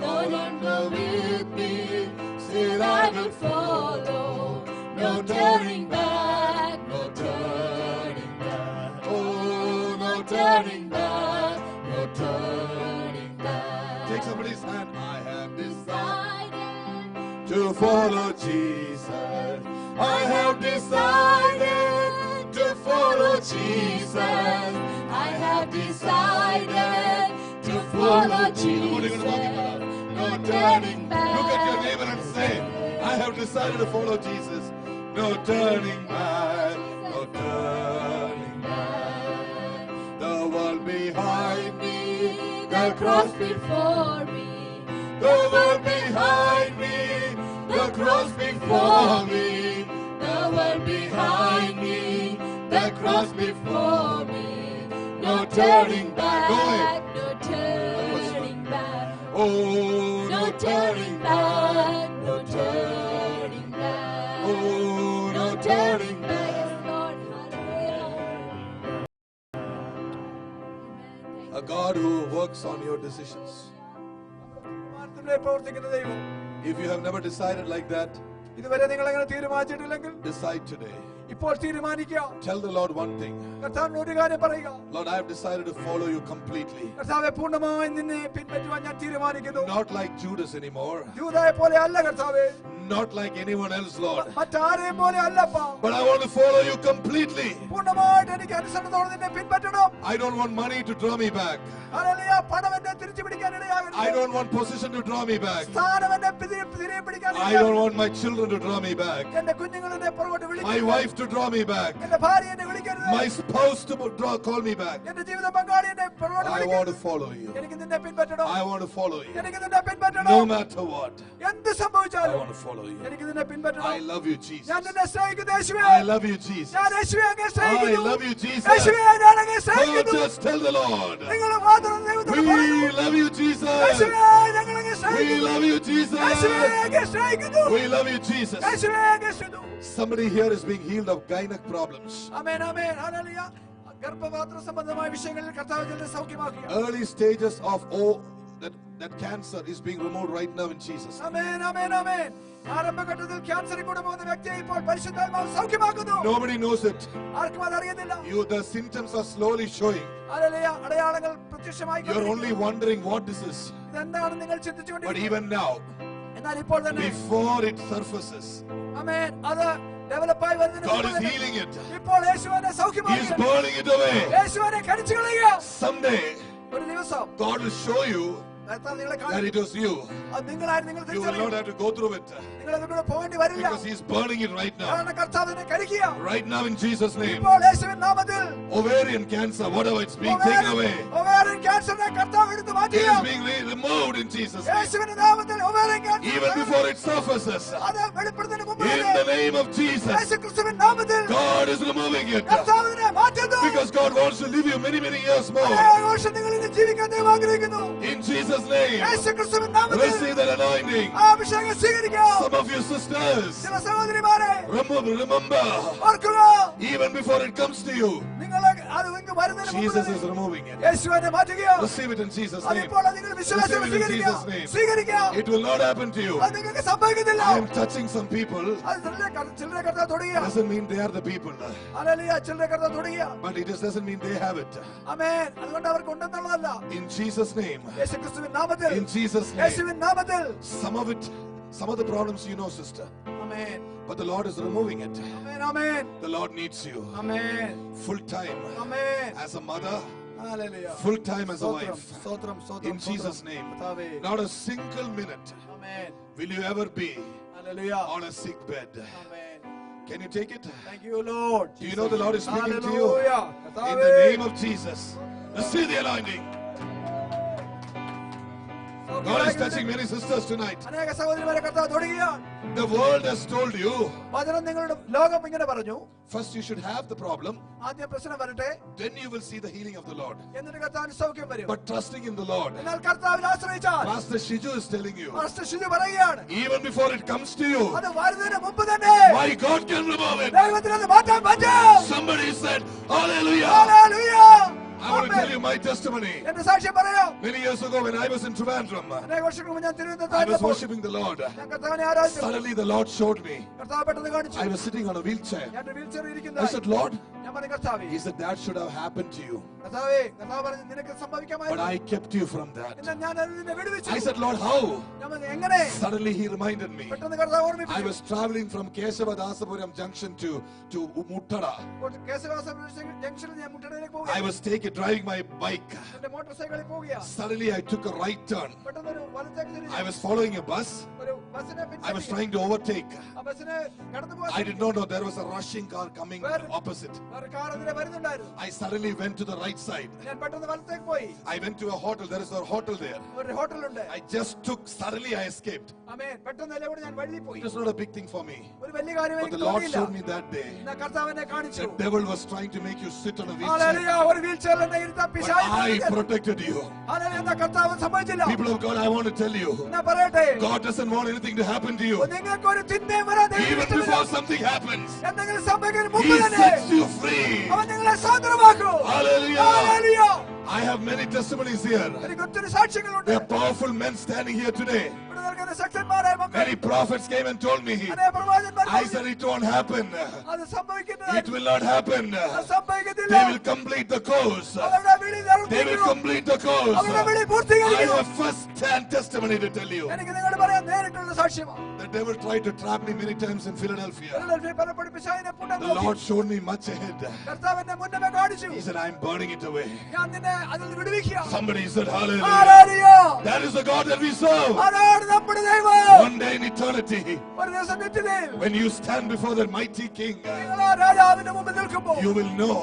No one go with me, still I will follow. No turning back, no turning back. Oh, no turning back, no turning back. Take somebody's hand. I have decided to follow Jesus. I have decided to follow Jesus. I have decided to follow Jesus. No turning back. Look at your neighbor and say, I have decided to follow Jesus. No turning back, no turning back. The world behind me, the cross before me, the world behind me, the cross before me. the world behind me, The cross before me. No turning back. Go no ahead. turning back, Oh, no turning back, no turning back, Oh, no turning back. Yes, Lord, hallelujah. a God who works on your decisions. മാറ്റത്തിലേ പ്രവർത്തിക്കുന്ന ദൈവം. If you have never decided like that, ഇതുവരെ നിങ്ങൾ അങ്ങനെ തീരുമാനിച്ചിട്ടില്ലെങ്കിൽ decide today. ഇപ്പോൾ തീരുമാനിക്കുക. Tell the Lord one thing. കർത്താവിനോട് ഒരു കാര്യം പറയുക. Lord, I have decided to follow you completely. കർത്താവെ പൂർണ്ണമായി നിന്നെ പിൻപറ്റുവാൻ ഞാൻ തീരുമാനിക്കുന്നു. Not like Judas anymore. യൂദായെ പോലെ അല്ല കർത്താവേ. Not like anyone else, Lord. മറ്റാരെയും പോലെ അല്ലപ്പാ. But I want to follow you completely. പൂർണ്ണമായിട്ട് എനിക്ക് അനുസരണത്തോടെ നിന്നെ പിൻപറ്റണം. I don't want money to draw me back. Hallelujah. പണം എന്നെ തിരിച്ചു പിടിക്കാൻ ഇടയാകരുത്. I don't want position to draw me back. സ്ഥാനം എന്നെ തിരികെ പിടിക്കാൻ I don't want my children to draw me back. എന്റെ കുഞ്ഞുങ്ങൾ എന്നെ പുറകോട്ട് My വിളിക്കരുത്. wife to draw me back. എന്റെ ഭാര്യ എന്നെ വിളിക്കരുത്. My spouse to call me back. എന്റെ ജീവിത പങ്കാളി എന്നെ പുറകോട്ട് I want to വിളിക്കരുത്. follow you. എനിക്ക് നിന്നെ പിൻപറ്റണം. I want to follow you. എനിക്ക് നിന്നെ പിൻപറ്റണം. No matter what. എന്ത് I സംഭവിച്ചാലും want to follow you. എനിക്ക് നിന്നെ പിൻപറ്റണം. I love you, Jesus. ഞാൻ നിന്നെ സ്നേഹിക്കുന്നു യേശുവേ. I love you, Jesus. ഞാൻ യേശുവേ അങ്ങേ I സ്നേഹിക്കുന്നു. love you, Jesus. യേശുവേ ഞാൻ അങ്ങേ Oh, സ്നേഹിക്കുന്നു. just tell the Lord. നിങ്ങൾ മാത്രം ദൈവത്തോട് പറയൂ. We love you, Jesus. യേശുവേ ഞങ്ങൾ അങ്ങേ We സ്നേഹിക്കുന്നു. love you, Jesus. യേശുവേ അങ്ങേ സ്നേഹിക്കുന്നു. We love you, Jesus. യേശുവേ അങ്ങേ സ്തുതിക്കുന്നു. Somebody here is being healed of gynec problems. ആമേൻ ആമേൻ ഹല്ലേലൂയ. ഗർഭപാത്ര സംബന്ധമായ വിഷയങ്ങളിൽ കർത്താവ് ജനത്തെ സൗഖ്യമാക്കുക. Early stages of that cancer is being removed right now in Jesus. ആമേൻ ആമേൻ ആമേൻ. ആരംഭഘട്ടത്തിൽ ക്യാൻസറിൽ കൂടെ പോകുന്ന വ്യക്തിയെ ഇപ്പോൾ പരിശുദ്ധാത്മാവ് സൗഖ്യമാക്കുന്നു. Nobody knows it. ആർക്കും അതറിയുന്നില്ല. The symptoms are slowly showing. Hallelujah. അടയാളങ്ങൾ പ്രത്യക്ഷമായി You're only wondering what this is. ഇതെന്താണ് നിങ്ങൾ But ചിന്തിച്ചുകൊണ്ടിരിക്കുന്നത്. even now, എന്നാൽ ഇപ്പോൾ തന്നെ before it surfaces, ആമേൻ അത് ഡെവലപ്പായി വരുന്നതിന് God മുമ്പ് is തന്നെ healing it. ഇപ്പോൾ യേശുവിനെ He is സൗഖ്യമാക്കുക. burning it away. യേശുവിനെ കരിച്ചു കളയുക. Someday, ഒരു ദിവസം God will show you കർത്താവ് നിങ്ങളെ that കാണും. it was you. അത് നിങ്ങളായിരുന്നു. നിങ്ങൾ You will തിരിച്ചറിയും. not have to go through it നിങ്ങൾ അതിലൂടെ പോകേണ്ടി വരില്ല. because He is burning it right now. കാരണം കർത്താവ് ഇതിനെ കരിക്കുക. Right now in Jesus' name. ഇപ്പോൾ യേശുവിൻ നാമത്തിൽ Ovarian cancer, whatever, it's being taken away. Ovarian ക്യാൻസറിനെ കർത്താവ് എടുത്തു It മാറ്റുക. is being removed in Jesus' name. യേശുവിന്റെ നാമത്തിൽ ovarian cancer Even before it surfaces. അത് വെളിപ്പെടുന്നതിന് മുമ്പ് In the name of Jesus. യേശുക്രിസ്തുവിൻ നാമത്തിൽ God is removing it. കർത്താവ് ഇതിനെ മാറ്റുന്നു. Because God wants to live you many, many years more. അനേക വർഷം നിങ്ങൾ ഇനി ജീവിക്കാൻ ദൈവം ആഗ്രഹിക്കുന്നു. In Jesus' name. യേശുക്രിസ്തുവിൻ നാമത്തിൽ Receive that anointing. ആ അഭിഷേകം സ്വീകരിക്കുക. Some of you sisters, ചില സഹോദരിമാരെ remember, ഓർക്കുക. even before it comes to you, നിങ്ങൾ അത് ഇങ്ങ് വരുന്നതിന് മുമ്പ് Jesus തന്നെ is removing it. യേശു അതിനെ മാറ്റുകയാണ്. Receive it in Jesus' name. അതിപ്പോൾ നിങ്ങൾ വിശ്വാസത്തോടെ Receive it in സ്വീകരിക്കുക. Jesus' name. സ്വീകരിക്കുക. It will not happen to you. അത് നിങ്ങൾക്ക് സംഭവിക്കുന്നില്ല. I am touching some people. അത് ചിലരെ കർത്താവ് തൊടുകയാണ്. Doesn't mean they are the people. Hallelujah. ചിലരെ കർത്താവ് തൊടുകയാണ്. But it just doesn't mean they have it. ആമേൻ. അതുകൊണ്ട് അവർക്ക് ഉണ്ടെന്നുള്ളതല്ല. In Jesus' name. യേശുക്രിസ്തുവിൻ നാമത്തിൽ. In Jesus' name. യേശുവിൻ നാമത്തിൽ. Some of the problems you know, sister. Amen. But the Lord is removing it. Amen. Amen. The Lord needs you. Amen. Full time. Amen. As a mother. Hallelujah. Full time as a സ്തോത്രം. wife. സ്തോത്രം. സ്തോത്രം. In Jesus' name. കർത്താവേ. Not a single minute amen. will you ever be hallelujah. on a sick bed. Amen. Can you take it? Thank you, Lord. Do you know the Lord is speaking to you? Hallelujah. In the name of Jesus. Receive the anointing. God is touching many sisters tonight. അനേക സഹോദരിമാരെ കർത്താവ് തൊടുകയാണ്. The world has told you, വചനം നിങ്ങളുടെ ലോകം ഇങ്ങനെ പറഞ്ഞു, first you should have the problem, ആദ്യം പ്രശ്നം വരട്ടെ, then you will see the healing of the Lord. എന്നിട്ട് കർത്താവിന് സൗഖ്യം വരും. But trusting in the Lord, എന്നാൽ കർത്താവിൽ ആശ്രയിച്ചാൽ, Pastor Shiju is telling you, pastor Shiju പറയുകയാണ്, even before it comes to you, അത് വരുന്നതിന് മുമ്പ് തന്നെ my God can remove it. ദൈവത്തിന് അത് മാറ്റാൻ പറ്റും. Somebody said, Hallelujah. Hallelujah. I want to tell you my testimony. എന്റെ സാക്ഷ്യം പറയാം. Many years ago when I was in Trivandrum, അനേക വർഷങ്ങൾക്ക് മുമ്പ് ഞാൻ I was തിരുവനന്തപുരത്ത് worshiping the Lord. ഞാൻ കർത്താവിനെ ആരാധിച്ചു. Suddenly the Lord showed me. കർത്താവ് പെട്ടെന്ന് കാണിച്ചു. I was sitting on a wheelchair. ഞാൻ ഒരു വീൽചെയറിൽ I ഇരിക്കുന്നതായി. said, Lord, ഞാൻ പറഞ്ഞു കർത്താവേ, He said, that should have happened to you. കർത്താവേ, കർത്താവ് പറഞ്ഞു നിനക്ക് But സംഭവിക്കാമായിരുന്നു. I kept you from that. എന്നാൽ ഞാൻ അതിൽ നിന്നെ വിടുവിച്ചു. I said, Lord, how? ഞാൻ പറഞ്ഞു, എങ്ങനെ? Suddenly He reminded me. പെട്ടെന്ന് കർത്താവ് I ഓർമ്മിപ്പിച്ചു. was traveling from Kesavadasapuram junction to Muttada. കേശവാസ ജംഗ്ഷനിൽ ഞാൻ മുട്ടടയിലേക്ക് I പോവുകയാണ്. was driving my bike. എന്റെ മോട്ടോർ സൈക്കിളിൽ പോവുകയാണ്. Suddenly I took a right turn. പെട്ടെന്ന് ഒരു വലത്തേക്ക് തിരിഞ്ഞു. I was following a bus. ഒരു ബസ്സിനെ I was പിൻപറ്റി. trying to overtake. ആ ബസ്സിനെ കടന്നു പോകാൻ I did not know there was a rushing car coming opposite. ഒരു കാർ അതിനെ വരുന്നുണ്ടായിരുന്നു. I suddenly went to the right side. ഞാൻ പെട്ടെന്ന് വലത്തേക്ക് പോയി. I went to a hotel. There is a hotel there. ഒരു ഹോട്ടലുണ്ട്. Suddenly I escaped. ആമേൻ. പെട്ടെന്ന് എല്ലാം കൂടി ഞാൻ വഴി പോയി. It was not a big thing for me. ഒരു വലിയ കാര്യം But എനിക്ക് the Lord തോന്നിയില്ല. showed me that day. എന്നാ കർത്താവ് എന്നെ കാണിച്ചു. The devil was trying to make you sit on a wheelchair. Hallelujah. ഒരു വീൽചെയറിൽ എന്നെ ഇരുത്താൻ But പിശാച് I ശ്രമിച്ചു. protected you. ഹല്ലേലൂയ. എന്നാ കർത്താവ് സമ്മതിച്ചില്ല. People of God, I want to tell you, എന്നാ പറയട്ടെ, God doesn't want anything to happen to you. നിങ്ങൾക്ക് ഒരു തിന്മയും വരാൻ ദൈവം Even ഇഷ്ടമില്ല. before something happens, എന്തെങ്കിലും സംഭവിക്കുന്നതിന് He മുമ്പ് തന്നെ sets you free. അവൻ നിങ്ങളെ സ്വതന്ത്രമാക്കും. Hallelujah. Hallelujah. I have many testimonies here. എനിക്ക് ഒത്തിരി സാക്ഷ്യങ്ങളുണ്ട്. There are powerful men standing here today. ഇവിടെ നിൽക്കുന്ന ശക്തന്മാരായ മക്കൾ, Many prophets came and told me. അനേക പ്രവാചകന്മാർ I said it won't happen. അത് സംഭവിക്കുന്നത് It will not happen. അത് സംഭവിക്കത്തില്ല. They will complete the course. അവരുടെ വിളി They will നിവർത്തിക്കും. complete the course. അവരുടെ വിളി I പൂർത്തീകരിക്കും. have first-hand testimony to tell you. എനിക്ക് നിങ്ങളോട് പറയാൻ നേരിട്ടുള്ള സാക്ഷ്യമാണ്. The devil tried to trap me many times in Philadelphia. ഫിലഡൽഫിയയിൽ പലപ്പോഴും പിശാചിനെ പൂട്ടാൻ The നോക്കി. Lord showed me much ahead. കർത്താവ് എന്നെ മുന്നമേ കാണിച്ചു. He said, I'm burning it away. ഞാൻ നിന്നെ അതിൽ നിന്ന് വിടുവിക്കുക. Somebody said, Hallelujah. Hallelujah. That is the God that we serve. അതാണ് നമ്മുടെ ദൈവം. One day in eternity, ഒരു ദിവസം നിത്യതയിൽ when you stand before that mighty King, നിങ്ങൾ ആ രാജാവിന്റെ മുമ്പിൽ നിൽക്കുമ്പോൾ you will know.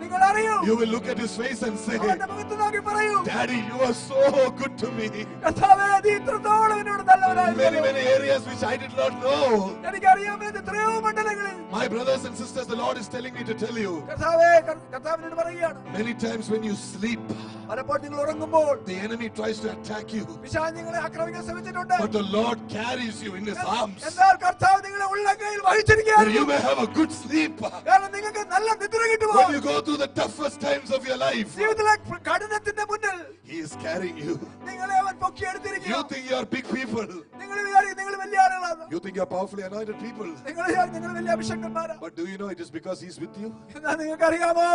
നിങ്ങൾ അറിയൂ. You will look at his face and say, അവന്റെ മുഖത്ത് നോക്കി പറയൂ, Daddy, you are so good to me. കർത്താവേ, നീ ഇത്രത്തോളം എന്നോട് നല്ലവനായിരുന്നു. Many areas which I did not know. എനിക്കറിയാമെന്ന് എത്രയോ മണ്ഡലങ്ങളിൽ My brothers and sisters, the Lord is telling me to tell you, കർത്താവേ, കർത്താവിനോട് പറയുകയാണ്, many times when you sleep, പലപ്പോൾ നിങ്ങൾ ഉറങ്ങുമ്പോൾ the enemy tries to attack you. പിശാച് നിങ്ങളെ ആക്രമിക്കാൻ ശ്രമിച്ചിട്ടുണ്ട്. But the Lord carries you in his arms. എന്നാൽ കർത്താവ് നിങ്ങളെ ഉള്ളങ്കയിൽ That വഹിച്ചിരിക്കുകയാണ്. you may have a good sleep. കാരണം നിങ്ങൾക്ക് നല്ല നിദ്ര കിട്ടുമോ? When you go through the toughest times of your life, ജീവിതത്തിലെ കഠിനത്തിന്റെ മുന്നിൽ He is carrying you. നിങ്ങളെ അവൻ You പൊക്കിയെടുത്തിരിക്കുന്നു. think you are big people. നിങ്ങൾ വിചാരിക്കും നിങ്ങൾ വലിയ ആളുകളാണ്. You think you are powerfully anointed people. നിങ്ങൾ വിചാരിക്കും നിങ്ങൾ വലിയ അഭിഷേകന്മാരാണ്. But do you know it is because He's with you? എന്നാൽ നിങ്ങൾക്ക് അറിയാമോ,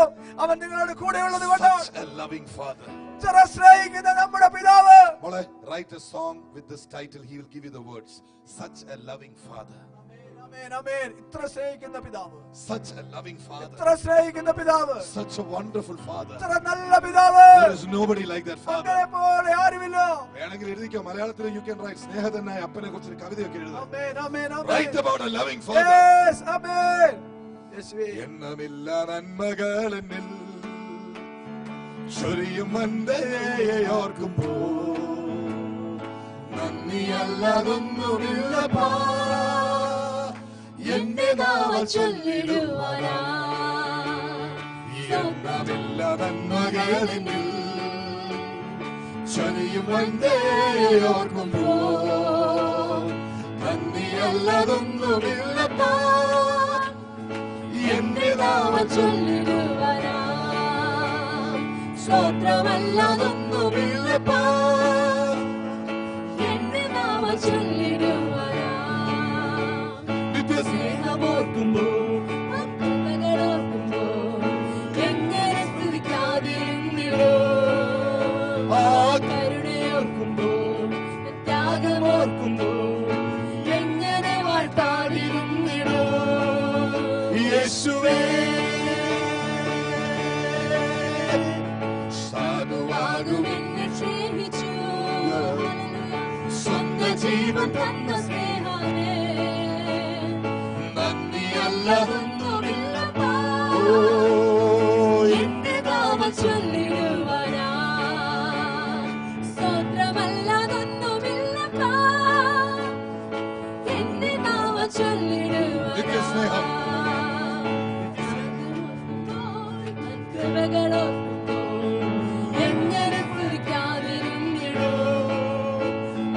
അവൻ നിങ്ങളോട് കൂടെയുള്ളത് കൊണ്ടാണ്. Such a loving Father. ഇത്ര സ്നേഹിക്കുന്ന നമ്മുടെ പിതാവ്. Mola, write a song with this title. He will give you the words. Such a loving Father. ആമേൻ, ആമേൻ. ഇത്ര സ്നേഹിക്കുന്ന പിതാവ്. Such a loving Father. ഇത്ര സ്നേഹിക്കുന്ന പിതാവ്. Such a wonderful Father. ഇത്ര നല്ല പിതാവ്. There is nobody like that Father. അങ്ങനെ പോലെ ആരുമില്ല. വേണമെങ്കിൽ എഴുതിക്കോ, മലയാളത്തിൽ you can write സ്നേഹതനായ അപ്പനെ കുറിച്ച് കവിതയൊക്കെ എഴുതാം. ആമേൻ, ആമേൻ, ആമേൻ. Write about a loving Father. Yes, ആമേൻ. യേശുവേ. എണ്ണമില്ല നന്മകൾ എന്നിൽ ചൊരിയും അന്തയെ ഓർക്കുമ്പോൾ നന്ദിയല്ലതൊന്നുമില്ലപ്പാ എന്റെ നാമ ചൊല്ലിടുവാനാ എണ്ണമില്ല നന്മകൾ എന്നിൽ ചൊരിയും അന്തയെ ഓർക്കുമ്പോൾ നന്ദിയല്ലതൊന്നുമില്ലപ്പാ എന്റെ നാമ ചൊല്ലിടുവാനാ സ്തോത്രമല്ലാതൊന്നുമില്ലപ്പാ. എന്റെ നാമം ചൊല്ലിടുവാനാ നിത്യസ്നേഹമോർക്കുമ്പോ ഓർക്കുമ്പോ എങ്ങനെ സ്തുതിക്കാതിരുന്നിടോ. ആ കരുണയോർക്കുമ്പോ ത്യാഗമോർക്കുമ്പോ എങ്ങനെ വാഴ്ത്താതിരുന്നിടോ. യേശുവേ സാധുവാകും എന്നെ സ്നേഹിച്ചു സ്വന്തം ജീവൻ തന്ന സ്നേഹമേ നന്ദിയല്ലതൊന്നുമില്ലപ്പാ. എന്റെ നാമം ചൊല്ലിടുവാനാ സ്തോത്രമല്ലാതൊന്നുമില്ലപ്പാ. എന്റെ നാമം നിത്യസ്നേഹം. കൃപകളോ എങ്ങനെ സ്തുതിക്കാതിരുന്നിടോ.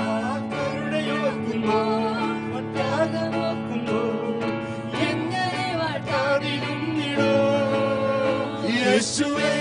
ആ കരുണയോർക്കുമ്പോ ത്യാഗമോർക്കുമ്പോ എങ്ങനെ വാഴ്ത്താതിരുന്നിടോ. യേശുവേ